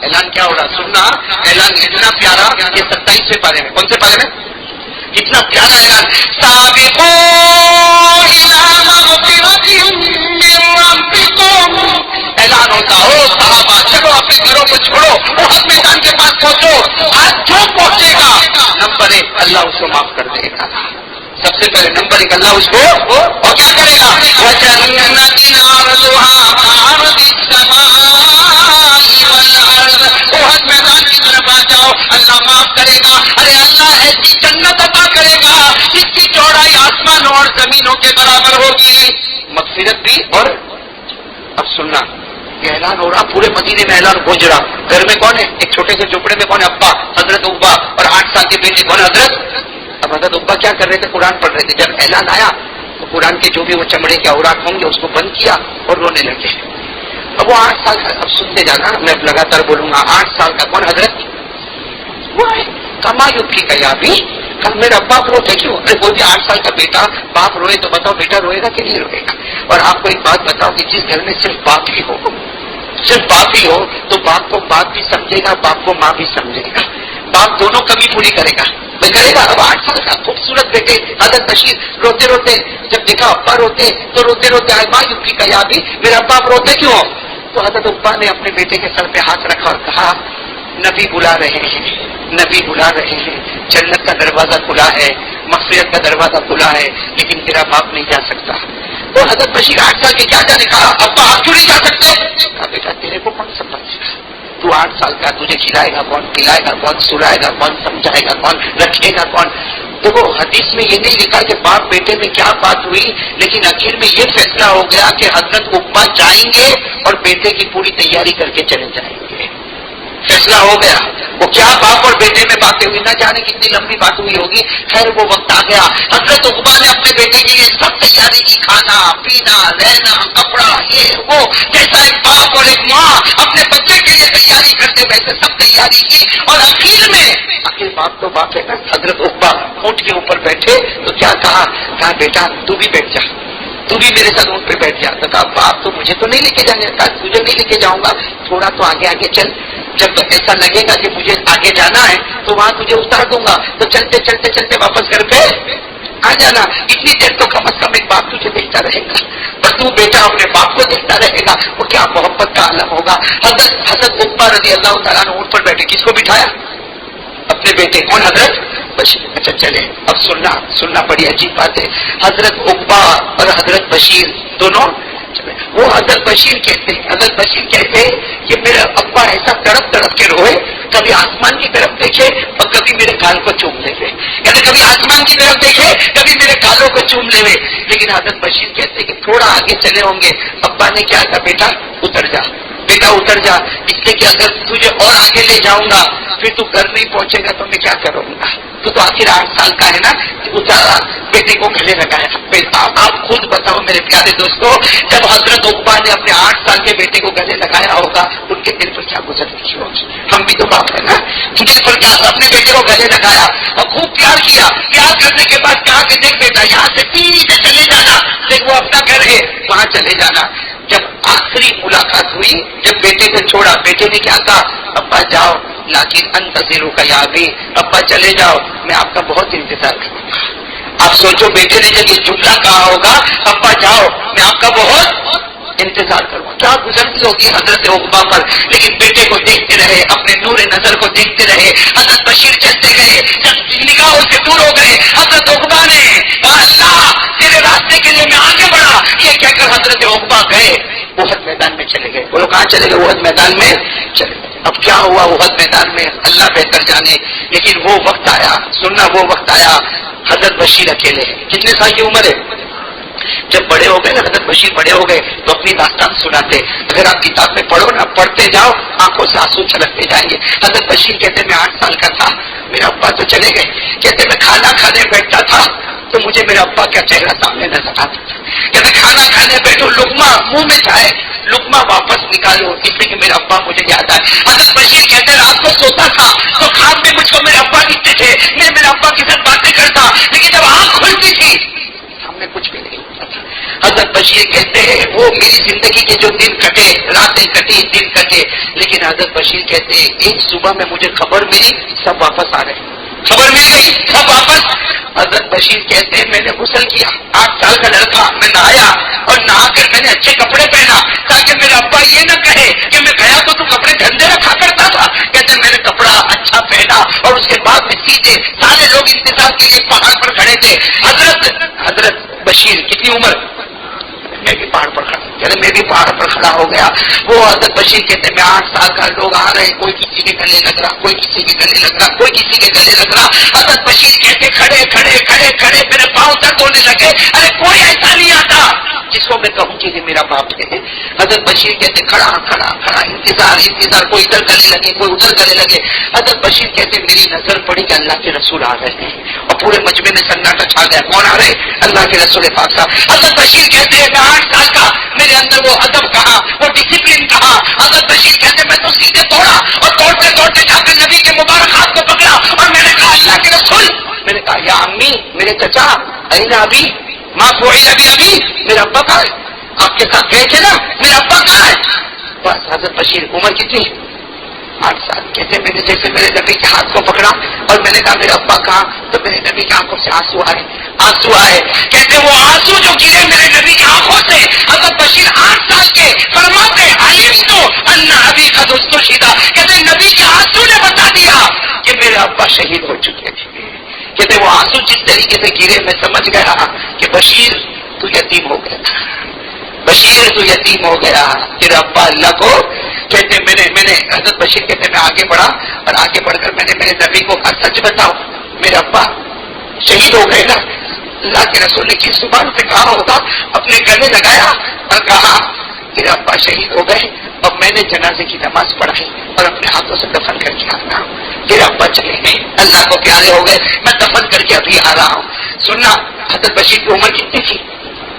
اعلان کیا ہو رہا, سننا اعلان اتنا پیارا کہ 27 پارے میں, کون سے پارے میں, اتنا پیارا اعلان, سابقوا الی مغفرۃ اللہ اس کو معاف کر دے گا. سب سے پہلے نمبر 1 اللہ اس کو اور کیا کرے گا؟ بہت میدان کی طرف آ جاؤ، اللہ معاف کرے گا. ارے اللہ ایسی جنت عطا کرے گا جس کی چوڑائی آسمانوں اور زمینوں کے برابر ہوگی. مغفرت بھی. اور اب سننا، یہ اعلان ہو رہا، پورے مدینے میں اعلان گونج رہا. گھر میں کون ہے؟ ایک چھوٹے سے جھوپڑے میں کون ہے؟ ابا حضرت عقبہ، اور 8 سال کے بیٹے کون ہے؟ حضرت. اب حضرت عقبہ کیا کر رہے تھے؟ قرآن پڑھ رہے تھے. جب اعلان آیا تو قرآن کے جو بھی وہ چمڑے کے اوراق ہوں گے اس کو بند کیا اور رونے لگے. اب وہ 8 سال کا، اب سنتے جانا میں لگاتار بولوں گا. 8 سال کا کون؟ حضرت وہ ہے کمایو کی کیا بھی کل میرا باپ روتے کیوں؟ ارے بولتے 8 سال کا بیٹا باپ روئے تو بتاؤ بیٹا روئے گا کہ نہیں روئے گا؟ اور آپ کو ایک بات بتاؤ کہ جس گھر میں صرف باپ ہی ہو تو باپ کو باپ بھی سمجھے گا، باپ کو ماں بھی سمجھے گا. باپ دونوں کمی پوری کرے گا. کرے گا. اب 8 سال کا خوبصورت بیٹے حضرت بشیر روتے روتے جب دیکھا ابا روتے تو روتے روتے آئے ماں یوکی کا یا بھی میرا باپ روتے کیوں؟ تو حضرت ابا نے اپنے بیٹے کے سر پہ ہاتھ رکھا اور کہا نبی بلا رہے ہیں، نبی بلا رہے ہیں، جنت کا دروازہ کھلا ہے، مغفرت کا دروازہ کھلا ہے، لیکن تیرا باپ نہیں جا سکتا. تو حضرت بشیر 8 سال کے کیا جانے کہا ابا آپ کیوں نہیں جا سکتے؟ کہا بیٹا تیرے کو کون سمجھے گا؟ تو 8 سال کا، تجھے کھلائے گا کون، پلائے گا کون، سلائے گا کون، سمجھائے گا کون، رکھے گا کون؟ دیکھو حدیث میں یہ نہیں لکھا کہ باپ بیٹے میں کیا بات ہوئی، لیکن آخر میں یہ فیصلہ ہو گیا کہ حضرت عقبہ جائیں گے اور بیٹے کی پوری تیاری کر کے چلے جائیں گے. فیصلہ ہو گیا. وہ کیا باپ اور بیٹے میں باتیں ہوئی، نہ جانے کتنی لمبی بات ہوئی ہوگی. خیر وہ وقت آ گیا. حضرت عقبہ نے اپنے بیٹے کے لیے سب تیاری کی، کھانا پینا رہنا کپڑا یہ وہ، جیسا ایک باپ اور ایک ماں اپنے بچے کے لیے تیاری کرتے ویسے سب تیاری کی. اور آخر باپ تو باپ ہے نا. حضرت عقبہ اونٹ کے اوپر بیٹھے تو کیا کہا بیٹا تو بھی بیٹھ جا، تو بھی میرے ساتھ اونٹ پہ بیٹھ جا. تو کہا باپ تو مجھے تو نہیں لے کے جانے کا، تجھے نہیں لے کے جاؤں گا، تھوڑا تو آگے آگے چل، جب ایسا لگے گا کہ مجھے آگے جانا ہے تو وہاں تجھے اتار دوں گا، تو چلتے چلتے چلتے واپس گھر پہ آ جانا. اتنی دیر تو کم از کم ایک باپ تجھے دیکھتا رہے گا، بس تو بیٹا اپنے باپ کو دیکھتا رہے گا. وہ کیا محبت کا عالم ہوگا. حضرت عقبہ رضی اللہ تعالیٰ نے اونٹ پر بیٹھے کس کو بٹھایا؟ اپنے بیٹے. کون؟ حضرت بشیر. اچھا چلے اب سننا بڑی عجیب بات ہے. حضرت عقبہ اور حضرت بشیر دونوں وہ حضرت بشیر کہتے ہیں کہ میرا ابا ایسا تڑپ کے روئے، کبھی آسمان کی طرف دیکھے اور کبھی میرے گال کو چوم لے گئے. کہتے کبھی آسمان کی طرف دیکھے کبھی میرے گالوں کو چوم لے گئے. لیکن حضرت بشیر کہتے کہ تھوڑا آگے چلے ہوں گے. ابا نے کیا کہا بیٹا اتر جا، بیٹا اتر جا، اس لیے کہ اگر تجھے اور آگے لے جاؤں گا پھر تو گھر نہیں پہنچے گا تو میں کیا کروں گا. تو آخر 8 سال کا ہے نا، اتارا بیٹے کو گلے لگایا. آپ خود بتاؤ میرے پیارے دوستوں، جب حضرت عقبہ نے اپنے 8 سال کے بیٹے کو گلے لگایا ہوگا ان کے دل پر کیا گزر رہی ہوگی. ہم بھی تو باپ ہے نا، تجھے پر کیا اپنے بیٹے کو گلے لگایا اور خوب پیار کیا. پیار کرنے کے بعد کہا کہ دیکھ بیٹا یہاں سے سیدھے چلے جانا، دیکھ وہ اپنا گھر ہے وہاں چلے جانا. جب آخری ملاقات ہوئی، جب بیٹے نے چھوڑا، بیٹے نے کیا کہا ابا جاؤ لیکن انتظروا کا یا بھی، ابا چلے جاؤ میں آپ کا بہت انتظار کروں گا. آپ سوچو بیٹے نے جب یہ جملہ کہا ہوگا ابا جاؤ میں آپ کا بہت انتظار کروں گا، کیا گزرتی ہوگی حضرت عقبہ پر. لیکن بیٹے کو دیکھتے رہے، اپنے نور نظر کو دیکھتے رہے. حضرت بشیر چلتے گئے، جب نگاہوں سے دور ہو گئے حضرت عقبہ نے کہا اللہ تیرے راستے کے لیے میں آگے بڑھا. یہ کہہ کر حضرت عقبہ گئے احد میدان میں چلے گئے. بولو کہاں چلے گئے؟ احد میدان میں چلے گئے. اب کیا ہوا احد میدان میں اللہ بہتر جانے. لیکن وہ وقت آیا، سننا وہ وقت آیا حضرت بشیر اکیلے ہیں. کتنے سال کی عمر ہے؟ جب بڑے ہو گئے نا حضرت بشیر بڑے ہو گئے تو اپنی داستان سناتے. اگر آپ کتاب میں پڑھو نا، پڑھتے جاؤ آنکھوں سے آنسو چھلکتے جائیں گے. حضرت بشیر کہتے میں 8 سال کا تھا، میرا ابا تو چلے گئے. کہتے میں کھانا کھانے بیٹھتا تھا تو مجھے میرا ابا کا چہرہ سامنے نظر آتا تھا. کہتے کھانا کھانے بیٹھو، لقمہ منہ میں جائے، لقمہ واپس نکالو، اس لیے کہ میرا ابا مجھے یاد آئے. حضرت بشیر کہتے رات کو سوتا تھا تو خواب میں مجھ کو میرے ابا دکھتے تھے، میں میرے ابا کے ساتھ باتیں کرتا، لیکن جب آنکھ کھلتی تھی سامنے کچھ بھی نہیں ہوتا تھا. حضرت بشیر کہتے ہیں وہ میری زندگی کے جو دن کٹے، راتیں کٹی، دن کٹے، لیکن حضرت بشیر کہتے ہیں ایک صبح میں مجھے خبر ملی سب واپس آ رہے ہیں. خبر مل گئی سب واپس. حضرت بشیر کہتے ہیں میں نے غسل کیا، 8 سال کا لڑکا، میں نہایا اور نہا کر میں نے اچھے کپڑے پہنا تاکہ میرا ابا یہ نہ کہے کہ میں گیا تو کپڑے گندے رکھا کرتا تھا. کہتے میں نے کپڑا اچھا پہنا اور اس کے بعد میں سیدھے سارے لوگ انتظار کے لیے پہاڑ پر کھڑے تھے. حضرت بشیر کتنی عمر؟ میں بھی پہاڑ پر کھڑا، کہتے میں بھی پہاڑ پر کھڑا ہو گیا. وہ حضرت بشیر کہتے میں 8 سال کا، لوگ آ رہے، کوئی کسی کے گلے لگ رہا، کوئی کسی کے گلے لگ رہا، کوئی کسی کے گلے لگ رہا. حضرت بشیر کہتے کھڑے کھڑے کھڑے کھڑے میرے پاؤں تک ہونے لگے. ارے کوئی ایسا نہیں آتا جس کو میں کہوں کہ یہ میرا باپ ہے. حضرت بشیر کہتے کھڑا کھڑا کھڑا، انتظار، کوئی ادھر گلے لگے کوئی ادھر گلے لگے. حضرت بشیر کہتے میری نظر پڑی کہ اللہ کے رسول آ رہے ہیں اور پورے مجمع میں سناٹا چھا گیا. کون آ رہے؟ اللہ کے رسول پاک صاحب. حضرت بشیر کہتے ہیں میں 8 سال کا، میرے اندر وہ ادب کہا، وہ ڈسپلن کہا. حضرت بشیر کہتے میں تو سیدھے دوڑا اور دوڑتے دوڑتے جا کر نبی کے مبارک ہاتھ کو پکڑا اور میں نے کہا اللہ کے رسول، میں نے کہا یا امی، میرے چچا، این ابی ماں فعل ابی، میرا ابا کہاں ہے؟ آپ کے ساتھ گئے تھے نا، میرا ابا کہاں ہے؟ بس حضرت بشیر عمر کتنی؟ 8 سال. کہتے میں نے جیسے میرے نبی کے ہاتھ کو پکڑا اور میں نے کہا میرا ابا کہاں، تو میرے نبی کی آنکھوں سے آنسو آئے. کہتے وہ آنسو جو گرے میرے نبی کی آنکھوں سے، حضرت بشیر 8 سال کے فرماتے علم تو ان ابی قد استشہد، کہتے نبی کے آنسو نے بتا دیا کہ میرے ابا شہید ہو چکے تھے. کہتے وہ آنسو جس طریقے سے گرے میں سمجھ گیا کہ بشیر تو یتیم ہو گیا، بشیر تو یتیم ہو گیا، تیرا ابا اللہ کو. کہتے میں نے حضرت بشیر کہتے میں آگے بڑھا اور آگے بڑھ کر میں نے میرے نبی کو کہا سچ بتاؤ میرا ابا شہید ہو گئے نا؟ اللہ کے رسول نے کس زبان سے کہا ہوگا؟ اپنے گلے لگایا اور کہا میرا ابا شہید ہو گئے اور میں نے جنازے کی نماز پڑھائی اور اپنے ہاتھوں سے دفن کر کے آ رہا ہوں. میرا ابا چلے گئے، اللہ کو پیارے ہو گئے، میں دفن کر کے ابھی آ رہا ہوں. سننا حضرت بشیر کی عمر کتنی تھی؟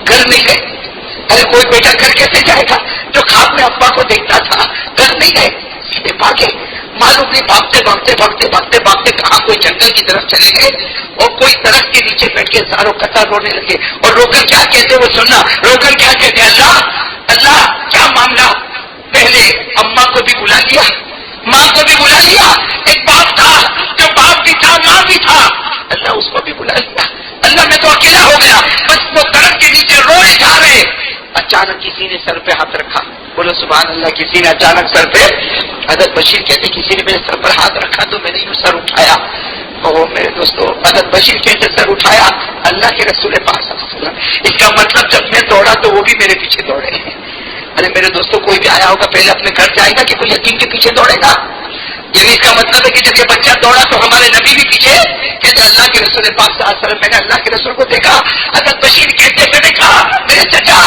گھر نہیں گئے. ارے کوئی بیٹا گھر کیسے جائے گا جو خواب میں ابا کو دیکھتا تھا؟ گھر نہیں گئے، سیدھے بھاگے. معلوم نہیں بھاگتے کہاں کوئی جنگل کی طرف چلے گئے اور کوئی درخت کے نیچے بیٹھ کے زاروں قطار رونے لگے. اور رو کر کیا کہتے وہ سننا، رو کر کیا کہتے اللہ کیا معاملہ. پہلے اماں کو بھی بلا لیا، ماں کو بھی بلا لیا، ایک باپ تھا جو باپ بھی تھا ماں بھی تھا، اللہ اس کو بھی بلا لیا. اللہ میں تو اکیلا ہو گیا. بس وہ درخت کے نیچے روئے جا رہے. اچانک کسی نے سر پہ ہاتھ رکھا. بولو سبحان اللہ. کسی نے اچانک سر پہ، حضرت بشیر کہتے کسی نے میرے سر پر ہاتھ رکھا تو میں نے یوں سر اٹھایا. او میرے دوستو، حضرت بشیر کہتے سر اٹھایا اللہ کے رسول پاک صلی اللہ علیہ وسلم. اس کا مطلب جب میں دوڑا تو وہ بھی میرے پیچھے دوڑے ہیں. ارے میرے دوستو کوئی بھی آیا ہوگا پہلے اپنے گھر جائے گا کہ کوئی یتیم کے پیچھے دوڑے گا؟ یعنی اس کا مطلب ہے کہ جب یہ بچہ دوڑا تو ہمارے نبی بھی پیچھے. کہتے اللہ کے رسول پاک صلی اللہ علیہ وسلم، میں نے اللہ کے رسول کو دیکھا. حضرت بشیر کہتے میں نے کہا میرے چچا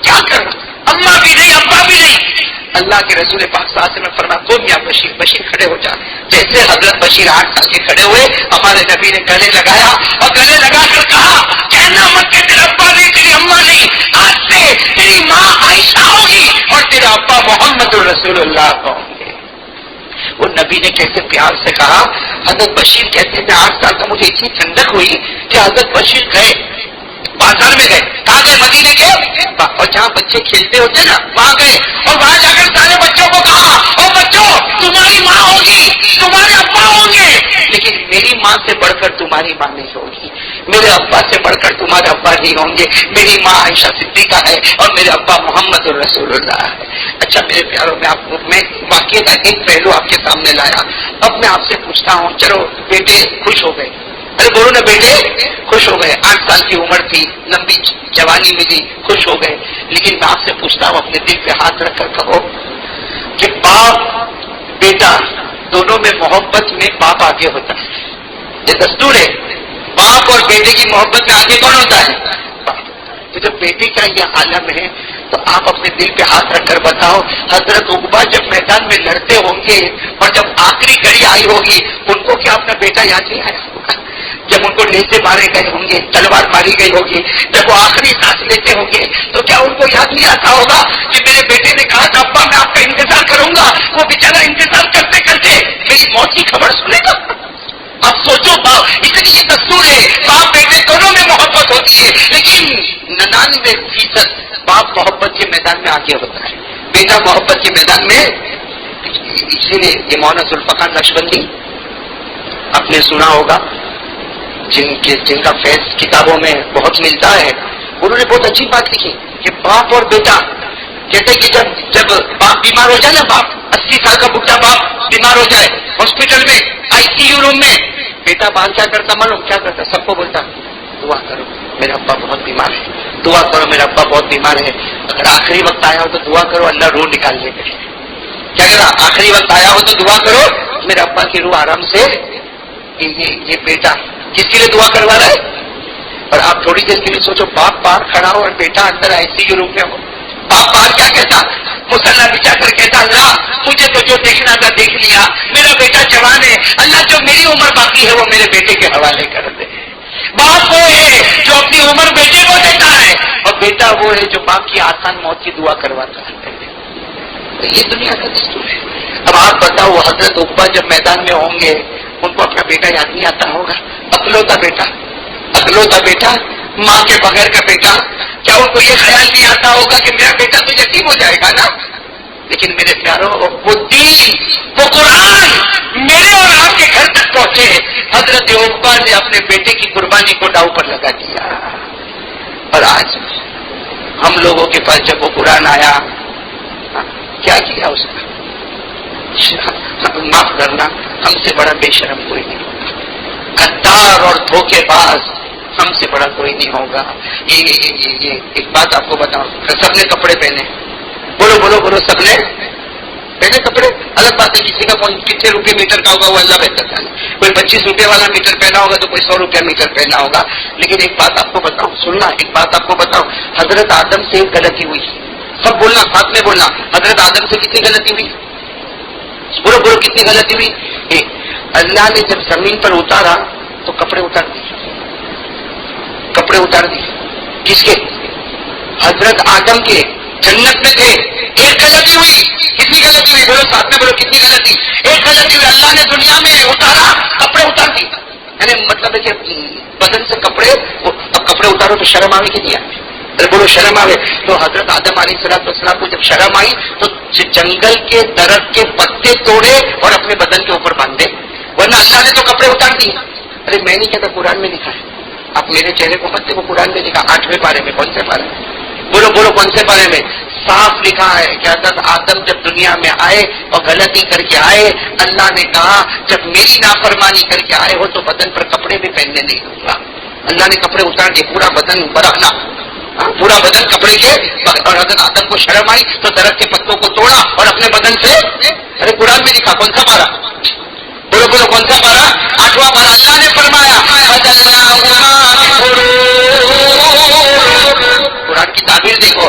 کیا کروں، اماں بھی نہیں ابا بھی نہیں. اللہ کے رسول پاک صلی اللہ علیہ وسلم فرمایا تم یا بشیر، بشیر کھڑے ہو جا. جیسے حضرت بشیر 8 سال کے کھڑے ہوئے، ہمارے نبی نے گلے لگایا اور گلے لگا کر کہا کہنا مت کہ تیرا ابا نہیں تیری اماں نہیں، آج سے تیری ماں عائشہ ہوگی اور تیرا ابا محمد رسول اللہ ہوں گے. وہ نبی نے کیسے پیار سے کہا. حضرت بشیر کہتے میں 8 سال کا مجھے اتنی ٹھنڈک ہوئی کہ حضرت بشیر گئے بازار میں گئے. کہاں گئے؟ مدینے کے. اور جہاں بچے کھیلتے ہوتے نا وہاں گئے اور وہاں جا کر سارے بچوں کو کہا اور بچوں تمہاری ماں ہوگی، تمہارے ابا ہوں گے، لیکن میری ماں سے بڑھ کر تمہاری ماں نہیں ہوگی، میرے ابا سے بڑھ کر تمہارے ابا نہیں ہوں گے. میری ماں عائشہ صدیقہ ہے اور میرے ابا محمد الرسول اللہ ہے. اچھا میرے پیاروں، میں واقعے کا ایک پہلو آپ کے سامنے لایا. اب میں آپ سے پوچھتا ہوں، چلو بیٹے خوش ہو گئے، ارے بولو نا بیٹے خوش ہو گئے، 8 سال کی عمر تھی، لمبی جوانی ملی، خوش ہو گئے. لیکن میں آپ سے پوچھتا ہوں، اپنے دل پہ ہاتھ رکھ کر کہو کہ باپ بیٹا دونوں میں محبت میں باپ آگے ہوتا ہے. یہ دستور ہے، باپ اور بیٹے کی محبت میں آگے کون ہوتا ہے؟ تو جب بیٹے کا یہ عالم ہے تو آپ اپنے دل پہ ہاتھ رکھ کر بتاؤ، حضرت عقبہ جب میدان میں لڑتے ہوں گے اور جب آخری گھڑی آئی ہوگی ان کو کیا اپنا بیٹا یاد نہیں آیا ہوگا؟ جب ان کو نیزے مارے گئے ہوں گے، تلوار ماری گئی ہوگی، جب وہ آخری سانس لیتے ہوں گے تو کیا ان کو یاد نہیں آتا ہوگا کہ میرے بیٹے نے کہا تھا ابا میں آپ کا انتظار کروں گا، وہ بیچارہ انتظار کرتے کرتے میری موت کی خبر سنے گا؟ اب سوچو باپ، اس لیے دستور ہے باپ بیٹے دونوں میں محبت ہوتی ہے، لیکن 99% باپ محبت کے میدان میں آگے ہوتا ہے، بیٹا محبت کے میدان میں. اس لیے یہ مولانا ذوالفقار نقشبندی آپ نے سنا ہوگا، جن کا فیض کتابوں میں بہت ملتا ہے، انہوں نے بہت اچھی بات لکھی کہ باپ اور بیٹا کہتے کہ جب باپ بیمار ہو جائے نا، باپ 80 سال کا بڈھا باپ بیمار ہو جائے، ہاسپٹل میں ICU روم میں بیٹا باہر کیا کرتا معلوم کیا کرتا؟ سب کو بولتا دعا کرو میرا ابا بہت بیمار ہے، دعا کرو میرا ابا بہت بیمار ہے، اگر آخری وقت آیا ہو تو دعا کرو اللہ روح نکال لے گا. کیا کہا؟ آخری وقت آیا ہو تو دعا کرو میرا ابا کی روح آرام سے. یہ بیٹا کس کے لیے دعا کروا رہا ہے؟ اور آپ تھوڑی دیر کے لیے سوچو، باپ باہر کھڑا ہو اور بیٹا اندر ایسی جو روم میں ہو، باپ باہر کیا کہتا؟ مصلی بچا کر کہتا اللہ مجھے تو جو دیکھنا تھا دیکھ لیا، میرا بیٹا جوان ہے، اللہ جو میری عمر باقی ہے وہ میرے بیٹے کے حوالے کر دے. باپ وہ ہے جو اپنی عمر بیٹے کو دیتا ہے، اور بیٹا وہ ہے جو باپ کی آسان موت کی دعا کرواتا ہے. یہ دنیا کا دستور ہے. اب آپ بتاؤ حضرت عقبہ جب میدان میں ہوں گے ان کو اپنا بیٹا یاد نہیں آتا ہوگا؟ اکلوتا بیٹا ماں کے بغیر کا بیٹا، کیا ان کو یہ خیال نہیں آتا ہوگا کہ میرا بیٹا تو یتیم ہو جائے گا نا؟ لیکن میرے پیاروں وہ دین وہ قرآن میرے اور آپ کے گھر تک پہنچے. حضرت عقبہ نے اپنے بیٹے کی قربانی کو داؤ پر لگا دیا. اور آج ہم لوگوں کے پاس جب وہ قرآن آیا کیا کیا اس نے؟ معاف کرنا، ہم سے بڑا بے شرم کوئی نہیں ہوگا، غدار اور دھوکے باز ہم سے بڑا کوئی نہیں ہوگا. یہ ایک بات آپ کو بتاؤں، سب نے کپڑے پہنے، بولو سب نے پہنے کپڑے. الگ بات ہے کسی کا کتنے روپے میٹر کا ہوگا وہ اللہ بہتر جانے. کوئی 25 روپے والا میٹر پہنا ہوگا تو کوئی 100 روپیہ میٹر پہنا ہوگا. لیکن ایک بات آپ کو بتاؤں، سننا، ایک بات آپ کو بتاؤں، حضرت آدم سے ایک غلطی ہوئی. سب بولنا، ساتھ میں بولنا. حضرت آدم سے کتنی غلطی ہوئی؟ بولو کتنی غلطی ہوئی؟ اللہ نے جب زمین پر اتارا تو کپڑے اتار دی. کس کے؟ حضرت آدم کے. جنت میں تھے. ایک غلطی ہوئی. کتنی غلطی ہوئی؟ بولو ساتھ میں بولو کتنی غلطی؟ ایک غلطی ہوئی. اللہ نے دنیا میں اتارا کپڑے اتار دی. یعنی مطلب ہے کہ بدن سے کپڑے، اب کپڑے اتارو تو شرم آئے کہ نہیں آئے؟ بولو شرم آئے. تو حضرت آدم علیہ السلام کو جب شرم آئی تو جنگل کے درخت کے پتے توڑے اور اپنے بدن کے اوپر باندھے، ورنہ اللہ نے تو کپڑے اتار دیے. ارے میں نہیں کہتا، قرآن میں لکھا ہے. آپ میرے چہرے کو مت دیکھو، قرآن میں لکھا 8ویں پارے میں. کون سے پارے میں؟ بولو کون سے پارے میں؟ صاف لکھا ہے کہ حضرت آدم جب دنیا میں آئے اور غلطی کر کے آئے، اللہ نے کہا جب میری نافرمانی کر کے آئے ہو تو بدن پر کپڑے بھی پہننے نہیں دوں گا. اللہ نے کپڑے اتار کے پورا بدن برہنا، پورا بدن کپڑے کے. اور حضرت آدم کو شرم آئی تو درخت کے پتوں کو توڑا اور اپنے بدن سے. ارے قرآن میں لکھا. کون سا پارا؟ بولو کون سا پارا؟ 8واں پارا. اللہ نے فرمایا قرآن کی تعبیر دیکھو،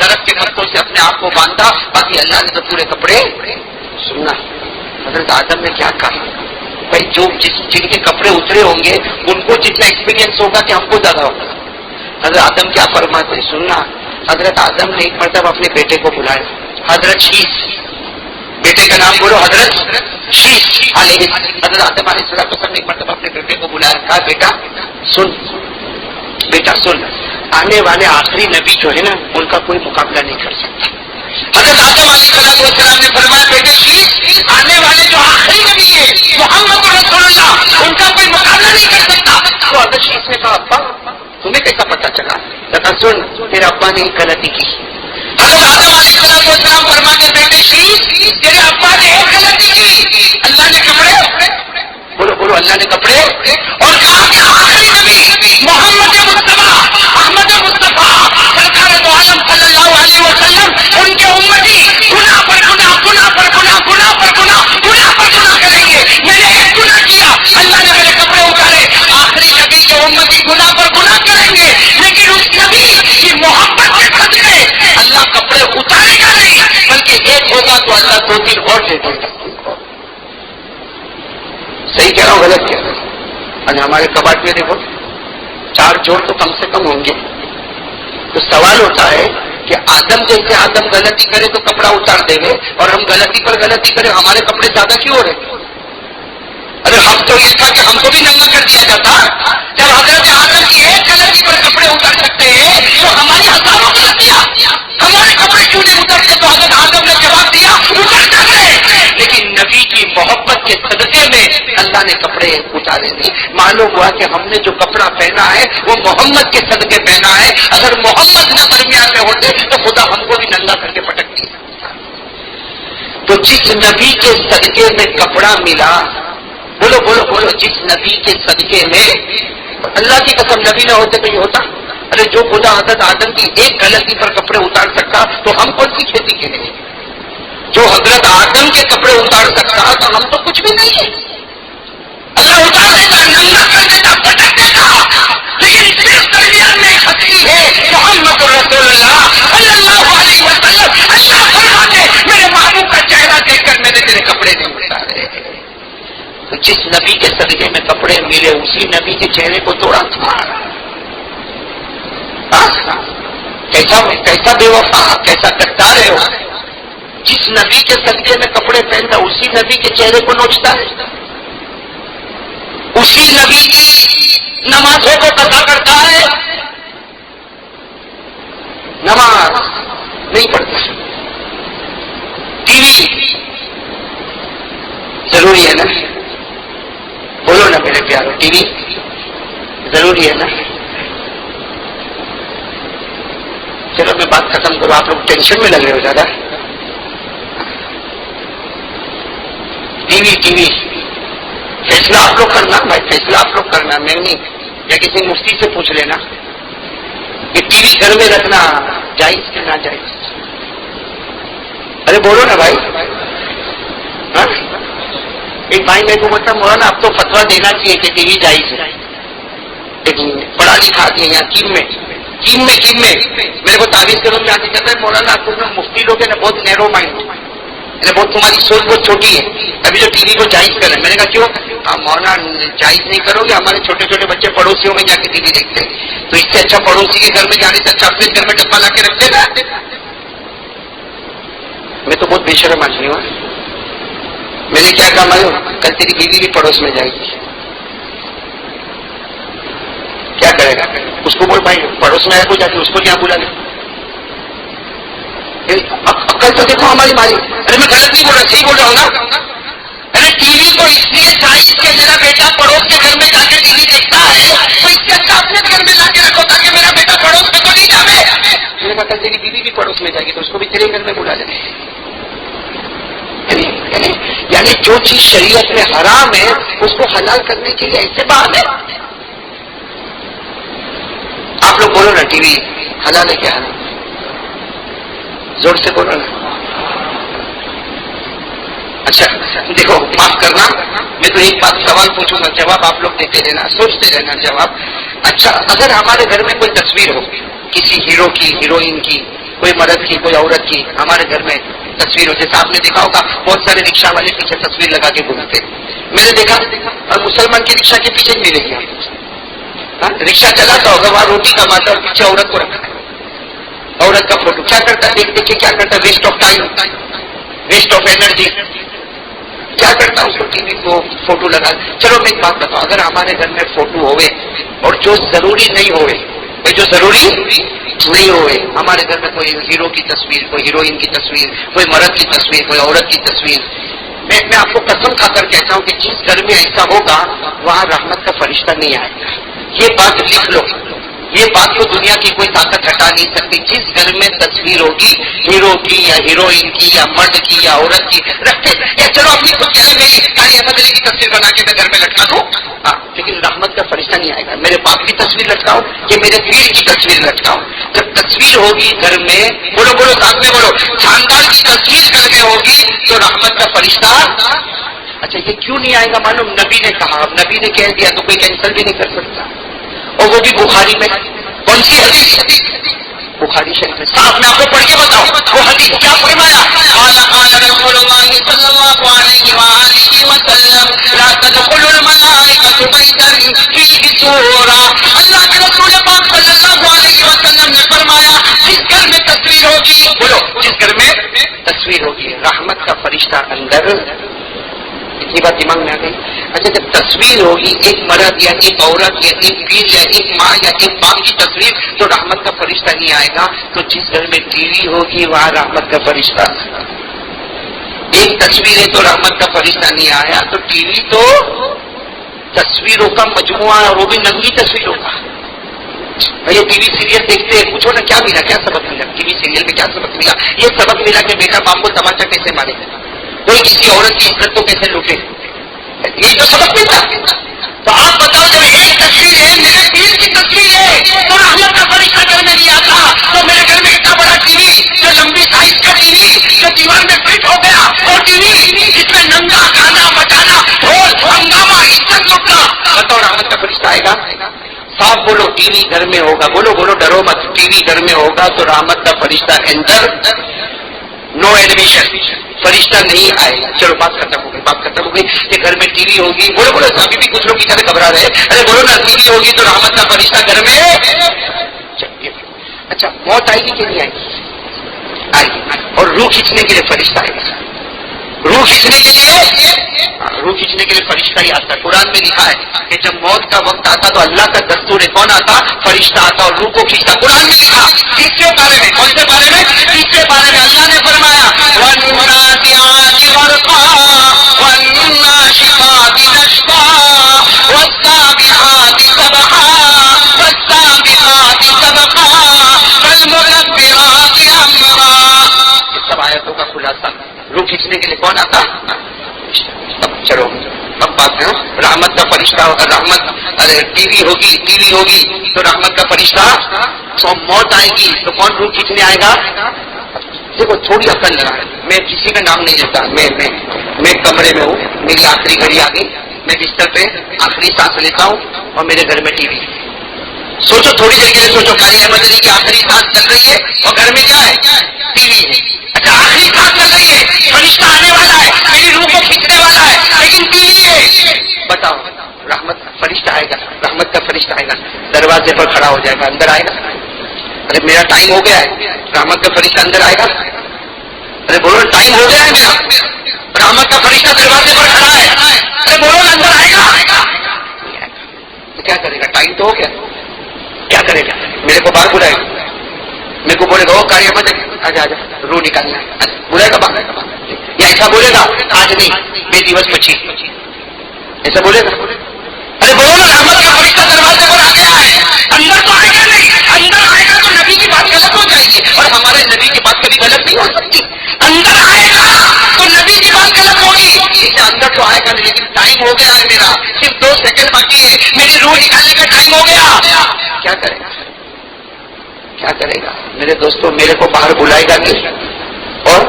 درخت کے پتوں سے اپنے آپ کو باندھا، باقی اللہ نے تو پورے کپڑے. سننا، حضرت آدم نے کیا کہا؟ بھائی جن کے کپڑے اترے ہوں گے ان کو جتنا ایکسپیرینس ہوگا کہ ہم کو زیادہ ہوگا. حضرت آدم کیا فرماتے؟ سننا، حضرت آدم نے ایک مرتبہ اپنے بیٹے کو بلایا، حضرت شیش. بیٹے کا نام بولو، حضرت شیش. حضرت آدم علیہ السلام نے ایک مرتبہ اپنے بیٹے کو بلایا، کہا بیٹا سن، آنے والے آخری نبی جو ہے نا ان کا کوئی مقابلہ نہیں کر سکتا. حضرت آدم علیہ السلام نے فرمایا بیٹے شیش، آنے والے جو آخری نبی ہے محمد رسول اللہ ان کا کوئی مقابلہ نہیں کر سکتا. تو حضرت شیش نے کہا ابا تمہیں کیسا پتا چلا؟ سن، تیرے ابا نے ایک غلطی کی. حضرت آدم علیہ السلام فرماتے بیٹے شیش تیرے ابا نے ایک غلطی کی، اللہ نے کپڑے. بولو اللہ نے کپڑے. اور کہا کہ آخری نبی محمد مصطفیٰ احمد مصطفیٰ سرکار دو عالم صلی اللہ علیہ وسلم ان کے امتی گناہ پر گناہ کریں گے. میں نے ایک گناہ کیا، اللہ نے میرے کپڑے اتارے. آخری نبی کے امتی گناہ پر گناہ کریں گے، لیکن اس نبی کی محبت کے صدقے اللہ کپڑے اتارے گا نہیں، بلکہ ایک ہوگا تو اللہ 2-3 اور دے دے گا. صحیح کہہ رہا ہوں غلط کہہ رہا ہوں؟ اور ہمارے کباٹ میں دیکھو 4 جوڑ تو کم سے کم ہوں گے. تو سوال ہوتا ہے کہ آدم جیسے آدم غلطی کرے تو کپڑا اتار دے گے، اور ہم غلطی پر غلطی کرے ہمارے کپڑے زیادہ کیوں ہو رہے؟ ارے ہم تو یہ تھا کہ ہم کو بھی ننگا کر دیا جاتا. جب حضرت آدم کی ایک غلطی پر کپڑے اتار سکتے ہیں تو ہماری ہزاروں غلطیاں ہمارے کپڑے کیوں نہیں اترتے؟ تو حضرت آدم نے جواب دیا اتر جاتے. لیکن نبی کی محبت کے صدقے میں اللہ نے کپڑے اتارے نہیں. معلوم ہوا کہ ہم نے جو کپڑا پہنا ہے وہ محمد کے صدقے پہنا ہے. اگر محمد نہ درمیان میں ہوتے تو خدا ہم کو بھی ننگا کر کے پٹک دیا. تو جس نبی کے صدقے میں کپڑا ملا، بولو بولو بولو، جس نبی کے صدقے میں، اللہ کی قسم نبی نہ ہوتے تو یہ ہوتا؟ ارے جو خدا حضرت آدم کی ایک غلطی پر کپڑے اتار سکتا تو ہم کون سی کھیتی کے لیے؟ جو حضرت آدم کے کپڑے اتار سکتا تو ہم تو کچھ بھی نہیں ہے. اللہ اتار دیتا، ننگا کر دیتا، پٹک دیتا. لیکن صرف درمیان میں ایک ہستی ہے محمد رسول اللہ صلی اللہ علیہ وسلم. اللہ فرماتے میرے محبوب کا چہرہ دیکھ کر میں نے تیرے کپڑے نہیں اتارے. تو جس نبی کے صدقے میں کپڑے ملے اسی نبی کے چہرے کو توڑا تھا. کیسا بے وفا، کیسا غدار ہے وہ. جس نبی کے صدقے میں کپڑے پہنتا اسی نبی کے چہرے کو نوچتا ہے، اسی نبی کی نمازوں کو قضا کرتا ہے. نماز نہیں پڑھتا. ٹی وی ضروری ہے نا؟ بولو نا میرے پیارو، ٹی وی ضروری ہے نا؟ چلو میں بات ختم کروں، آپ لوگ ٹینشن میں لگ رہے ہو زیادہ. ٹی وی فیصلہ آپ لوگ کرنا بھائی، فیصلہ آپ لوگ کرنا، میں نہیں. یا کسی مفتی سے پوچھ لینا کہ ٹی وی گھر میں رکھنا جائز کہ نہ جائز. ارے بولو نا بھائی. ہاں ایک بھائی میرے کو بولتا مولانا اب تو فتویٰ دینا چاہیے کہ ٹی وی جائز ہے. پڑھا لکھا دیا یہاں کیم میں میرے کو تعویذ کے لوگ جانے کہتا ہے مولانا آپ کو مفتی لوگ ہیں نا بہت نیرو مائنڈ، بہت تمہاری سوچ بہت چھوٹی ہے، ابھی جو ٹی وی کو جائز کریں. میں نے کہا کیوں؟ مولانا جائز نہیں کرو گے، ہمارے چھوٹے چھوٹے بچے پڑوسیوں میں جا کے ٹی وی دیکھتے ہیں، تو اس سے اچھا پڑوسی کے گھر میں جانے سے اچھا اپنے گھر میں ڈبہ لا کے رکھتے نا. میں تو بہت بے شرم آدمی ہوں. میں نے کیا کہا معلوم؟ کل تیری بیوی بھی پڑوس میں جائے گی. کیا کرے گا؟ اس کو بول بھائی پڑوس میں آیا کو جا کے اس کو کیا بلا لے. کل تو دیکھو ہماری ماری. ارے میں غلط نہیں بول رہا، صحیح بول رہا ہوں نا. ارے ٹی وی کو اس لیے جائز کہ میرا بیٹا پڑوس کے گھر میں جا کے ٹی وی دیکھتا ہے تو اس سے اچھا اپنے گھر میں لا کے رکھو تاکہ میرا بیٹا پڑوس میں تو نہیں جاوے. میں نے کہا کل تیری بیوی بھی پڑوس میں جائے گی تو اس کو بھی تیرے گھر میں بلا لے. یعنی جو چیز شریعت میں حرام ہے اس کو حلال کرنے کے لیے ایسے بات ہے. آپ لوگ بولو نا ٹی وی حلال ہے کیا حرام؟ زور سے بولو نا. اچھا دیکھو معاف کرنا، میں تو ایک بات سوال پوچھوں گا، جواب آپ لوگ دیتے رہنا، سوچتے رہنا جواب. اچھا اگر ہمارے گھر میں کوئی تصویر ہو کسی ہیرو کی، ہیروئن کی، کوئی مرد کی، کوئی عورت کی، ہمارے گھر میں تصویر ہو، جیسا آپ نے دیکھا ہوگا بہت سارے رکشا والے پیچھے تصویر لگا کے گھومتے، میں نے دیکھا. اور مسلمان کی رکشا کے پیچھے ملے گی. رکشا چلاتا ہوگا وہاں روٹی کماتا اور پیچھے عورت کو رکھا ہے، عورت کا فوٹو. کیا کرتا ہے؟ دیکھ دیکھیے کیا کرتا ہے، waste of time, waste of energy. کیا کرتا اس کو ٹی وی کو فوٹو لگا. چلو میں ایک بات بتاؤں، اگر ہمارے گھر میں فوٹو ہوئے اور جو ضروری نہیں ہوئے، جو ضروری نہیں ہوئے، ہمارے گھر میں کوئی ہیرو کی تصویر، کوئی ہیروئن کی تصویر، کوئی مرد کی تصویر، کوئی عورت کی تصویر، میں آپ کو قسم کھا کر کہتا ہوں کہ جس گھر میں ایسا ہوگا وہاں رحمت کا فرشتہ نہیں آئے گا. یہ بات لکھ لو، یہ بات کو دنیا کی کوئی طاقت ہٹا نہیں سکتی. جس گھر میں تصویر ہوگی ہیرو کی یا ہیروئن کی یا مرد کی یا عورت کی رکھتے، یا چلو اپنی خود کے میری کاری احمد علی کی تصویر بنا کے میں گھر میں لٹکا دوں، لیکن رحمت کا فرشتہ نہیں آئے گا. میرے باپ کی تصویر لٹکاؤ کہ میرے پیر کی تصویر لٹکاؤ، جب تصویر ہوگی گھر میں، بولو بولو ساتھ میں بولو، خاندان کی تصویر گھر میں ہوگی تو رحمت کا فرشتہ. اچھا یہ کیوں نہیں آئے گا معلوم؟ نبی نے کہا، اب نبی نے کہہ دیا تو کوئی کینسل بھی نہیں کر سکتا. اور وہ بھی بخاری میں. کون سی حدیث؟ بخاری شریف میں. صاحب میں آپ کو پڑھ کے بتاؤں وہ حدیث کیا فرمایا. قال رسول اللہ صلی اللہ علیہ وآلہ وسلم لا تدخل الملائکۃ بیتا فیہ صورۃ. اللہ کے رسول پاک صلی اللہ علیہ وسلم نے فرمایا جس گھر میں تصویر ہوگی، بولو جس گھر میں تصویر ہوگی رحمت کا فرشتہ اندر. اتنی بات دماغ میں آ گئی. اچھا جب تصویر ہوگی ایک مرد یا ایک عورت یا ایک پیر یا ایک ماں یا ایک باپ کی تصویر تو رحمت کا فرشتہ نہیں آئے گا. تو جس گھر میں ٹی وی ہوگی وہاں رحمت کا فرشتہ. ایک تصویر ہے تو رحمت کا فرشتہ نہیں آیا تو ٹی وی تو تصویروں کا مجموعہ اور وہ بھی ننگی تصویروں کا. یہ ٹی وی سیریل دیکھتے ہیں, پوچھو نا کیا ملا, کیا سبق ملا ٹی وی سیریل میں, کیا سبق ملا؟ یہ سبق ملا کہ بیٹا باپ کو تماچا کیسے مارے, کوئی کسی عورت کی عزت کو کیسے لوٹے, یہ تو سبق ملتا. تو آپ بتاؤ جب ایک تصویر ہے میرے پیر کی تصویر ہے تو رحمت کا فرشتہ گھر میں نہیں آتا, تو میرے گھر میں اتنا بڑا ٹی وی جو لمبی سائز کا ٹی وی جو دیوار میں فٹ ہو گیا, وہ ٹی وی جس میں ننگا گانا بجانا ڈھول ہنگامہ عزت لوٹنا, بتاؤ رحمت کا فرشتہ آئے گا؟ صاحب بولو ٹی وی گھر میں ہوگا, بولو بولو ڈرو مت, ٹی وی گھر میں ہوگا تو رحمت کا فرشتہ اندر, نو ایڈمیشن, فرشتہ نہیں آئے گا. چلو بات ختم ہو گئی, بات ختم ہو گئی کہ گھر میں ٹی وی ہوگی. بولو بولو, ابھی بھی کچھ لوگ کی طرح گھبرا رہے, ارے بولو نا ٹی وی ہوگی تو رحمت کا فرشتہ گھر میں. اچھا موت آئے گی کہ نہیں آئے گی؟ آئے گی. اور روح کھینچنے کے لیے فرشتہ آئے گا, روح کھینچنے کے لیے, روح کھینچنے کے لیے فرشتہ ہی آتا ہے. قرآن میں لکھا ہے کہ جب موت کا وقت آتا تو اللہ کا دستور ہے, کون آتا؟ فرشتہ آتا اور روح کو کھینچتا. قرآن میں لکھا تیسرے بارے میں, کون سے بارے میں؟ تیسرے بارے میں اللہ نے فرمایا وَالنَّازِعَاتِ غَرْقًا وَالنَّاشِطَاتِ نَشْطًا وَالسَّابِحَاتِ سَبْحًا وَالسَّابِحَاتِ سَبْقًا فَالْمُدَبِّرَاتِ أَمْرًا. سب آیتوں کا خلاصہ, روح کھینچنے کے لیے کون آتا؟ چلو اب بات ہے رحمت کا فرشتہ ہوگا, رحمت ٹی وی ہوگی, ٹی وی ہوگی تو رحمت کا فرشتہ, تو موت آئے گی تو کون روح کھینچنے آئے گا؟ دیکھو تھوڑی عقل لگا, میں کسی کا نام نہیں لیتا, میں کمرے میں ہوں, میری آخری گھڑی آ گئی, میں بستر پہ آخری سانس لیتا ہوں اور میرے گھر میں ٹی وی. سوچو تھوڑی دیر کے لیے, سوچو قاری احمد علی کی آخری سانس چل رہی ہے اور گھر میں کیا ہے؟ ٹی وی ہے. اچھا آخری سانس چل رہی ہے, فرشتہ آنے والا ہے, میری روح کو کھینچنے والا ہے, لیکن ٹی وی ہے. بتاؤ رحمت کا فرشتہ آئے گا, رحمت کا فرشتہ آئے گا, دروازے پر کھڑا ہو جائے گا, اندر آئے گا. ارے میرا ٹائم ہو گیا ہے, رحمت کا فرشتہ اندر آئے گا. ارے بولو ٹائم ہو گیا ہے میرا, رحمت کا فرشتہ دروازے پر کھڑا ہے, ارے بولو اندر آئے گا. تو کیا کرے گا, ٹائم تو ہو گیا, کیا کرے گا؟ میرے کو باہر بلائے گا, میرے کو بولے گا وہ قاری احمد آجا آجا روح نکالنا ہے, بلائے گا باہر, یا ایسا بولے گا آج نہیں بے دیوس مچھی, ایسا بولے گا؟ ارے بولو نا رحمت کا فرشتہ دروازے پر آ گیا ہے, اندر تو آئے گا نہیں, اندر آئے گا تو نبی کی بات غلط ہو جائے گی, اور ہمارے نبی کی بات کبھی غلط نہیں ہو سکتی. اندر آئے گا تو نبی کی بات غلط ہوگی, اندر تو آئے گا نہیں, لیکن ٹائم ہو گیا ہے میرا, صرف 2 سیکنڈ باقی ہے, میری روح نکالنے کا ٹائم ہو گیا. کیا کرے گا, کیا کرے گا میرے دوستوں؟ میرے کو باہر بلائے گا نہیں اور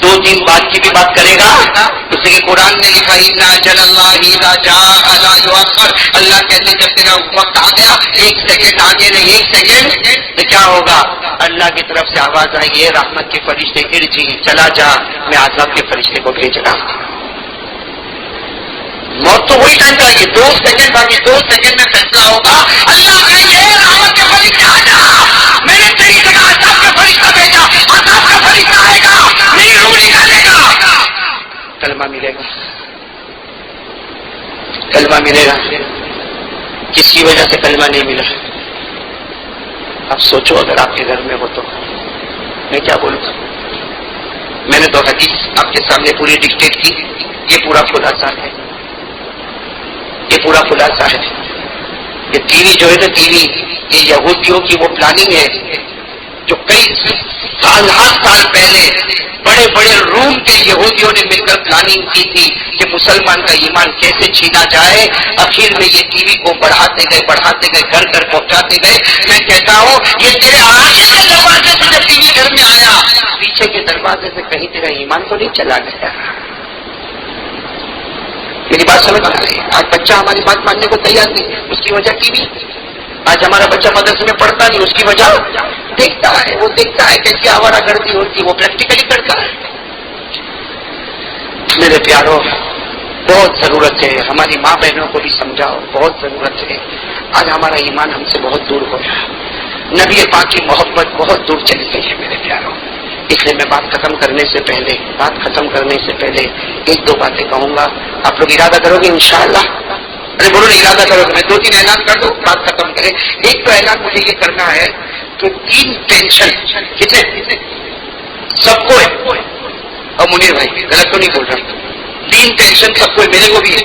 2-3 بات کی بھی بات کرے گا. اس لیے قرآن نے لکھا اِنَّ أَجَلَ اللَّهِ إِذَا جَاءَ لَا يُؤَخَّرُ, اللہ کہتے جب تیرا وقت آ گیا, 1 سیکنڈ آگے نہیں, 1 سیکنڈ تو کیا ہوگا؟ اللہ کی طرف سے آواز آئے گی, رحمت کے فرشتے ارجی, چلا جا, میں عذاب کے فرشتے کو بھیج رہا ہوں. موت تو وہی ٹائم آئے گی, 2 سیکنڈ باقی, 2 سیکنڈ میں فیصلہ ہوگا. اللہ کہیں گے رحمت کے فرشتے آ جا, میں نے تیری جگہ عذاب کا فرشتہ بھیجا, عذاب کا فرشتہ آئے گا, میری روح نکالے گا. کلمہ ملے گا, کلمہ ملے گا. کس کی وجہ سے کلمہ نہیں ملا؟ اب سوچو اگر آپ کے گھر میں ہو تو میں کیا بولوں گا. میں نے تو حدیث آپ کے سامنے پوری ڈکٹیٹ کی, یہ پورا خلاصہ ہے, یہ پورا خلاصہ ہے. یہ ٹی وی جو ہے نا, ٹی وی یہ یہودیوں کی وہ پلاننگ ہے جو کئی سال پہلے بڑے بڑے روم کے یہودیوں نے مل کر پلاننگ کی تھی کہ مسلمان کا ایمان کیسے چھینا جائے. آخر میں یہ ٹی وی کو بڑھاتے گئے, گھر گھر پہنچاتے گئے. میں کہتا ہوں یہ تیرے آگے کے دروازے سے جب ٹی وی گھر میں آیا, پیچھے کے دروازے سے کہیں تیرا ایمان تو نہیں چلا گیا. میری بات سمجھ آ رہی ہے؟ آج بچہ ہماری بات ماننے کو تیار نہیں, اس کی وجہ ٹی وی. آج ہمارا بچہ مدرسے میں پڑھتا نہیں, اس کی وجہ دیکھتا ہے, وہ دیکھتا ہے کیسی آوارہ گردی ہوتی, وہ پریکٹیکلی کرتا ہے. میرے پیاروں, بہت ضرورت ہے, ہماری ماں بہنوں کو بھی سمجھاؤ, بہت ضرورت ہے. آج ہمارا ایمان ہم سے بہت دور ہو گیا, نبی پاک کی محبت بہت دور چلی گئی ہے میرے پیاروں. اس لیے میں بات ختم کرنے سے پہلے 1-2 باتیں کہوں گا. آپ لوگ ارادہ کرو گے انشاءاللہ؟ ارے بولو نا ارادہ کرو گے. میں 2-3 اعلان کر دوں, بات ختم کریں. ایک تو اعلان مجھے یہ کرنا ہے کہ 3 پینشن کتنے سب کو ہے, اور منیر بھائی غلط تو نہیں بول رہا, 3 پینشن سب کو ہے, میرے کو بھی ہے.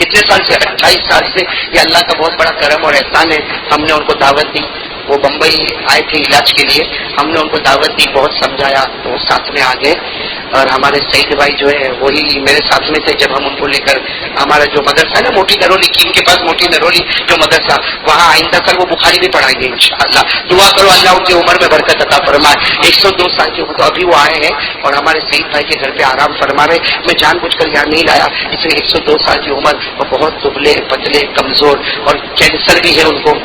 کتنے سال سے؟ 28 سال سے. یہ اللہ کا بہت بڑا کرم اور احسان ہے. ہم نے ان کو دعوت دی, وہ بمبئی آئے تھے علاج کے لیے, ہم نے ان کو دعوت دی, بہت سمجھایا تو وہ ساتھ میں آ گئے. اور ہمارے سعید بھائی جو ہے وہی میرے ساتھ میں تھے جب ہم ان کو لے کر ہمارا جو مدرسہ ہے نا موٹی نرولی, کیم کے پاس موٹی نرولی جو مدرسہ, وہاں آئندہ کل وہ بخاری بھی پڑھائیں گے انشاءاللہ. دعا کرو اللہ ان کی عمر میں برکت عطا فرمائے. 102 سال کے تو ابھی وہ آئے ہیں اور ہمارے سعید بھائی کے گھر پہ آرام فرما رہے. میں جان بوجھ کر یہاں نہیں لایا, اس لیے 102 سال کی عمر, وہ بہت دبلے پتلے کمزور, اور کینسر بھی ہے ان کو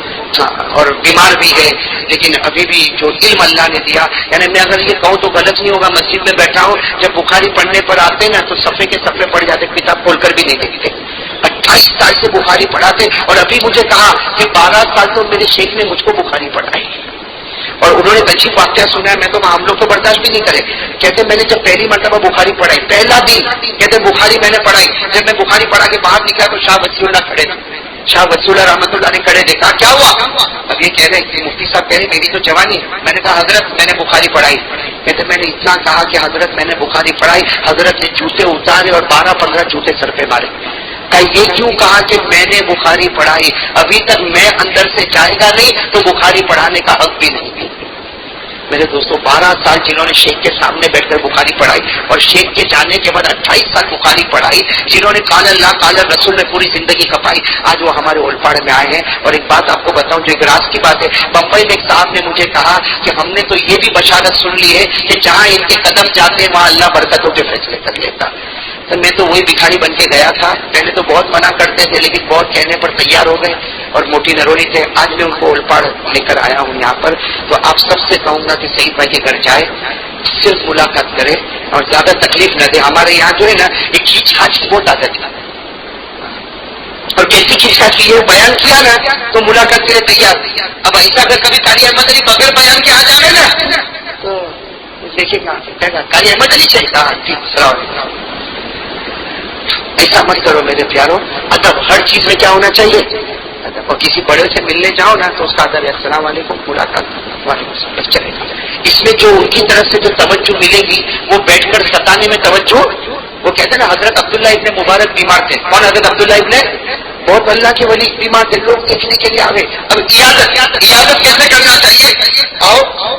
اور بیمار بھی ہے, لیکن ابھی بھی جو علم اللہ نے دیا, یعنی میں اگر یہ کہوں تو غلط نہیں ہوگا, مسجد میں بیٹھا ہوں جب بخاری پڑھنے پر آتے نا تو صفحے کے صفحے پڑھ جاتے, کتاب کھول کر بھی نہیں دیکھتے. 28 سال سے بخاری پڑھاتے, اور ابھی مجھے کہا کہ 12 سال تو میرے شیخ نے مجھ کو بخاری پڑھائی, اور انہوں نے عجیب واقعہ سنا ہے. میں تو ہم لوگ تو برداشت بھی نہیں کرے. کہتے میں نے جب پہلی مرتبہ بخاری پڑھائی, پہلا دن کہتے بخاری میں نے پڑھائی, جب میں بخاری پڑھا کے باہر نکلا تو شاہ وسیع اللہ کھڑے تھے. شاہ وسیع اللہ رحمۃ اللہ نے کھڑے دیکھا, کیا ہوا؟ اب یہ کہہ رہے کہ مفتی صاحب کہہ رہے میری تو جوانی. میں نے کہا حضرت میں نے بخاری پڑھائی. کہتے میں نے اتنا کہا کہ حضرت میں نے بخاری پڑھائی, حضرت نے جوتے اتارے اور 12-15 جوتے سر پہ مارے. یہ کیوں کہا کہ میں نے بخاری پڑھائی؟ ابھی تک میں اندر سے جائے گا نہیں تو بخاری پڑھانے کا حق بھی نہیں. میرے دوستوں 12 سال جنہوں نے شیخ کے سامنے بیٹھ کر بخاری پڑھائی, اور شیخ کے جانے کے بعد 28 سال بخاری پڑھائی, جنہوں نے قال اللہ قال رسول میں پوری زندگی کھپائی, آج وہ ہمارے اولپاڑ میں آئے ہیں. اور ایک بات آپ کو بتاؤں جو ایک راز کی بات ہے, بمبئی میں ایک صاحب نے مجھے کہا کہ ہم نے تو یہ بھی بشارت سن لی ہے کہ جہاں ان کے قدم جاتے ہیں وہاں اللہ برکتوں کے فیصلے کر لیتا. تو میں تو وہی بکھاری بن کے گیا تھا. پہلے تو بہت منع کرتے تھے لیکن بہت کہنے پر تیار ہو گئے, اور موٹی نرولی تھے. آج میں ان کو اولپاڑ لے کر آیا ہوں یہاں پر. تو آپ سب سے کہوں گا کہ سعید بھائی کے گھر جائے, صرف ملاقات کرے اور زیادہ تکلیف نہ دے. ہمارے یہاں جو ہے نا یہ کھینچ کھانچ کی بہت عادت ہے, اور کیسی کھینچ کھانچ کی, یہ بیان کیا نا تو ملاقات کے لیے تیار. اب ایسا اگر کبھی قاری احمد علی بغیر بیان کے آ جائے نا تو دیکھیے گا قاری احمد علی چاہیے. ایسا مت کرو میرے پیاروں. ادب ہر چیز میں کیا ہونا چاہیے؟ ادب. اور کسی بڑے سے ملنے جاؤ نا تو اس کا ادب ہے, السلام علیکم, ملاقات, وعلیکم السلام, چلے گا. اس میں جو ان کی طرف سے جو توجہ ملے گی وہ بیٹھ کر ستانے میں توجہ. وہ کہتے ہیں نا حضرت عبداللہ ابن مبارک بیمار تھے. کون حضرت عبداللہ ابن؟ بہت اللہ کے ولی بیمار تھے, لوگ دیکھنے کے لیے آ گئے. اب عیادت کیسے کرنا چاہیے؟ آؤ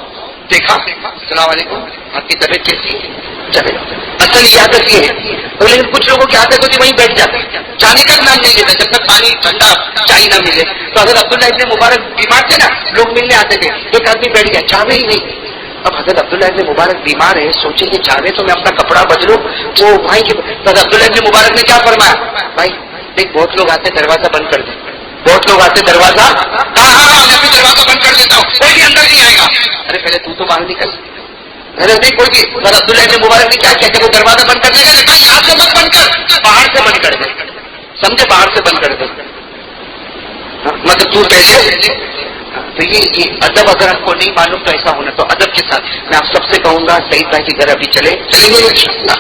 دیکھا, السلام علیکم, آپ کی طبیعت کیسی ہے, چلے جاؤ. اصل عیادت یہ ہے. لیکن کچھ لوگوں کی عادت ہوتی وہیں بیٹھ جاتے, چائے کا نام نہیں لیتے جب تک پانی ٹھنڈا چائے نہ ملے. تو حضرت عبداللہ ابن مبارک بیمار تھے نا, لوگ ملنے آتے تھے, ایک آدمی بیٹھ گیا, چائے ہی نہیں. اب حضرت عبداللہ ابن مبارک بیمار ہے, سوچیں کہ چاہے تو میں اپنا کپڑا بدلوں. وہ بھائی کے حضرت عبداللہ ابن مبارک نے کیا فرمایا, بھائی دیکھ بہت لوگ آتے دروازہ بند کر دیں, بہت لوگ آتے دروازہ, ہاں میں بھی دروازہ بند کر دیتا ہوں, کوئی بھی اندر نہیں آئے گا. ارے پہلے تو باہر نہیں کر سکتے. نہیں کوئی بھی. حضرت عبداللہ ابن مبارک نے کیا کیا کہ وہ دروازہ بند کر دے گا, یہاں سے مت بند کر, باہر سے بند کر دے, سمجھے, باہر سے بند کر دے, مطلب تو پہلے. تو یہ ادب اگر آپ کو نہیں معلوم تو ایسا ہونا. تو ادب کے ساتھ میں آپ سب سے کہوں گا سعید بھائی کے گھر ابھی چلیں گے انشاءاللہ,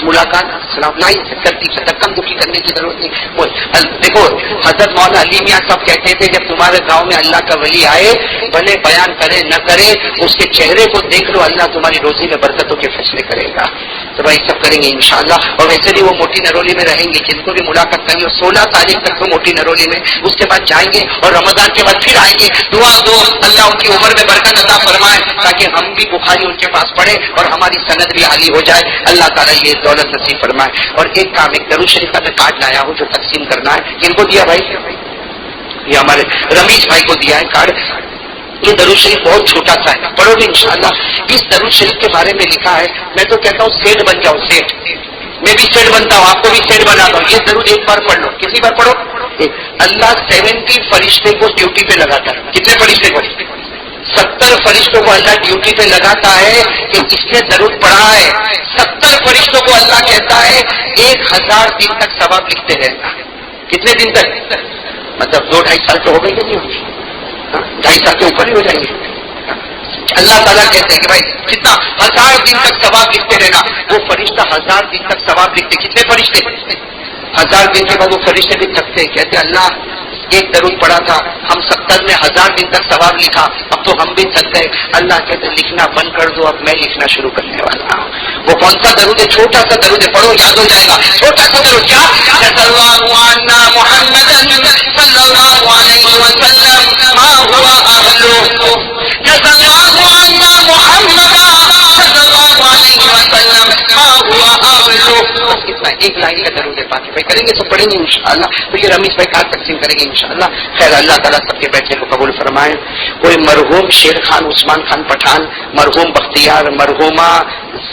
ملاقات, السلام علیکم, ترتیب سے دکم دکھی کرنے کی ضرورت نہیں. دیکھو حضرت مولانا علی میاں صاحب کہتے تھے جب تمہارے گاؤں میں اللہ کا ولی آئے, بھلے بیان کرے نہ کرے, اس کے چہرے کو دیکھ لو, اللہ تمہاری روزی میں برکتوں کے فیصلے کرے گا. تو بھائی سب کریں گے انشاءاللہ. اور ویسے بھی وہ موٹی نرولی میں رہیں گے, جن کو بھی ملاقات کریں گے 16 تاریخ تک تو موٹی نرولی میں, اس کے بعد جائیں گے اور رمضان کے بعد پھر آئیں گے. دعا دو اللہ ان کی عمر میں برکت عطا فرمائے تاکہ ہم بھی بخاری ان کے پاس پڑھیں اور ہماری سند بھی عالی ہو جائے. اللہ تعالیٰ یہ دولت نصیب فرمائے. اور ایک کام, ایک درود شریف کا میں کارڈ لایا ہوں جو تقسیم کرنا ہے. کن کو دیا بھائی؟ یہ ہمارے رمیش بھائی کو دیا ہے کارڈ. یہ درود شریف بہت چھوٹا سا ہے, پڑھو گے انشاءاللہ. اس درود شریف کے بارے میں لکھا ہے, میں تو کہتا ہوں سیٹ بن جاؤ, سیٹ. میں بھی سیٹ بنتا ہوں, آپ کو بھی سیٹ بناتا ہوں. یہ درود ایک بار پڑھ لو, کسی بار پڑھو. اللہ 70 فرشتے کو ڈیوٹی پہ لگاتا ہے. کتنے فرشتے کو؟ 70 فرشتوں کو اللہ ڈیوٹی پہ لگاتا ہے کہ اس نے درود پڑھا ہے. 70 فرشتوں کو اللہ کہتا ہے 1000 دن تک ثواب لکھتے رہنا. کتنے دن تک؟ مطلب 2-2.5 سال تو ہو گئے کہ نہیں ہوگی, 2.5 سال کے اوپر ہی ہو جائیں گے. اللہ تعالیٰ کہتے ہیں کہ بھائی جتنا 1000 دن تک ثواب لکھتے رہنا. وہ فرشتہ 1000 دن تک ثواب لکھتے. کتنے فرشتے؟ 1000 دن کے بعد وہ فرشتے بھی تھکتے, کہتے اللہ ایک درود پڑا تھا, ہم 70 میں 1000 دن تک ثواب لکھا, اب تو ہم بھی تھک گئے. اللہ کہتے لکھنا بند کر دو, اب میں لکھنا شروع کرنے والا ہوں. وہ کون سا درود ہے؟ چھوٹا سا درود ہے، پڑھو یاد ہو جائے گا. چھوٹا سا درود کیا؟ جزا اللہ عنا محمدا صلی اللہ علیہ وسلم ما هو اہلہ، جزا اللہ عنا محمدا صلی اللہ علیہ وسلم ما هو اہلہ. بس اتنا ایک لائن کا درود ہے پاک بھائی کریں گے، سب پڑھیں گے انشاءاللہ. تو یہ رمیش بھائی کہاں تقسیم کریں گے انشاءاللہ. خیر اللہ تعالیٰ سب کے بیٹھے کو قبول فرمائے. کوئی مرحوم شیر خان عثمان خان پٹھان، مرحوم بختیار، مرحومہ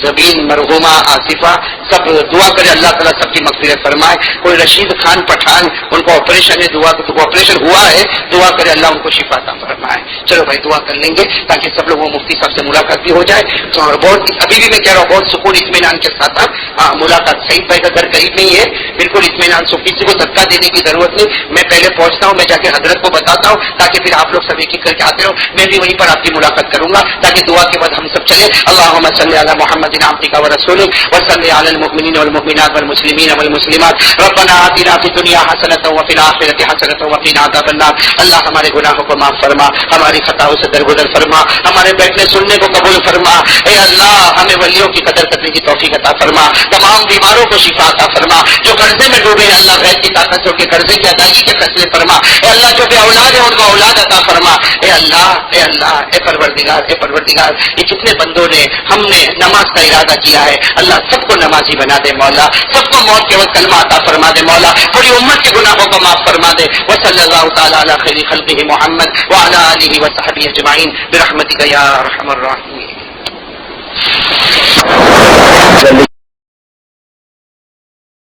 زبین، مرحومہ آصفہ، سب دعا کرے اللہ تعالیٰ سب کی مغفرت فرمائے. کوئی رشید خان پٹھان، ان کو آپریشن ہے، دعا کو آپریشن ہوا ہے، دعا کرے اللہ ان کو شفا عطا فرمائے. چلو بھائی دعا کر لیں گے تاکہ سب لوگ وہ مفتی صاحب سے ملاقات بھی ہو جائے. اور بہت ابھی بھی میں کہہ رہا ہوں بہت سکون اطمینان کے ساتھ ملاقات. سعید بھائی کا گھر قریب نہیں ہے، بالکل اطمینان سے، کسی کو دھکا دینے کی ضرورت نہیں. میں پہلے پہنچتا ہوں، میں جا کے حضرت کو بتاتا ہوں تاکہ پھر آپ لوگ سب ایک ایک کر کے آتے ہو. میں بھی وہیں پر آپ کی ملاقات کروں گا تاکہ دعا کے بعد ہم سب چلے. اللہم صلی علی محمد عبدک ورسولک وصلی علی المؤمنین والمؤمنات والمسلمین والمسلمات. ربنا آتنا فی الدنیا حسنۃ وفی الآخرۃ حسنۃ وقنا عذاب النار. اللہ ہمارے گناہوں کو معاف فرما، ہماری خطاؤں سے درگزر فرما، ہمارے بیٹھنے سننے کو قبول فرما. اے اللہ ہمیں ولیوں کی قدر کرنے کی توفیق عطا فرما، تمام بیماروں کو شفا عطا فرما. جو قرضے میں ڈوبے ہیں اللہ غیر کی طاقت سے ان کے قرضے کی ادائیگی کے فیصلے فرما. اے اللہ جو بے اولاد ہے ان کو اولاد عطا فرما. اے اللہ اے اللہ اے پروردگار اے پروردگار، یہ کتنے بندوں نے ہم نے نماز کا ارادہ کیا ہے، اللہ سب کو نمازی بنا دے مولا، سب کو موت کے وقت کلمہ عطا فرما دے مولا، پوری امت کے گناہوں کو معاف فرما دے. وصلی اللہ تعالی علی خیر خلقہ محمد وعلی آلہ وصحبہ اجمعین برحمتک یا ارحم الراحمین.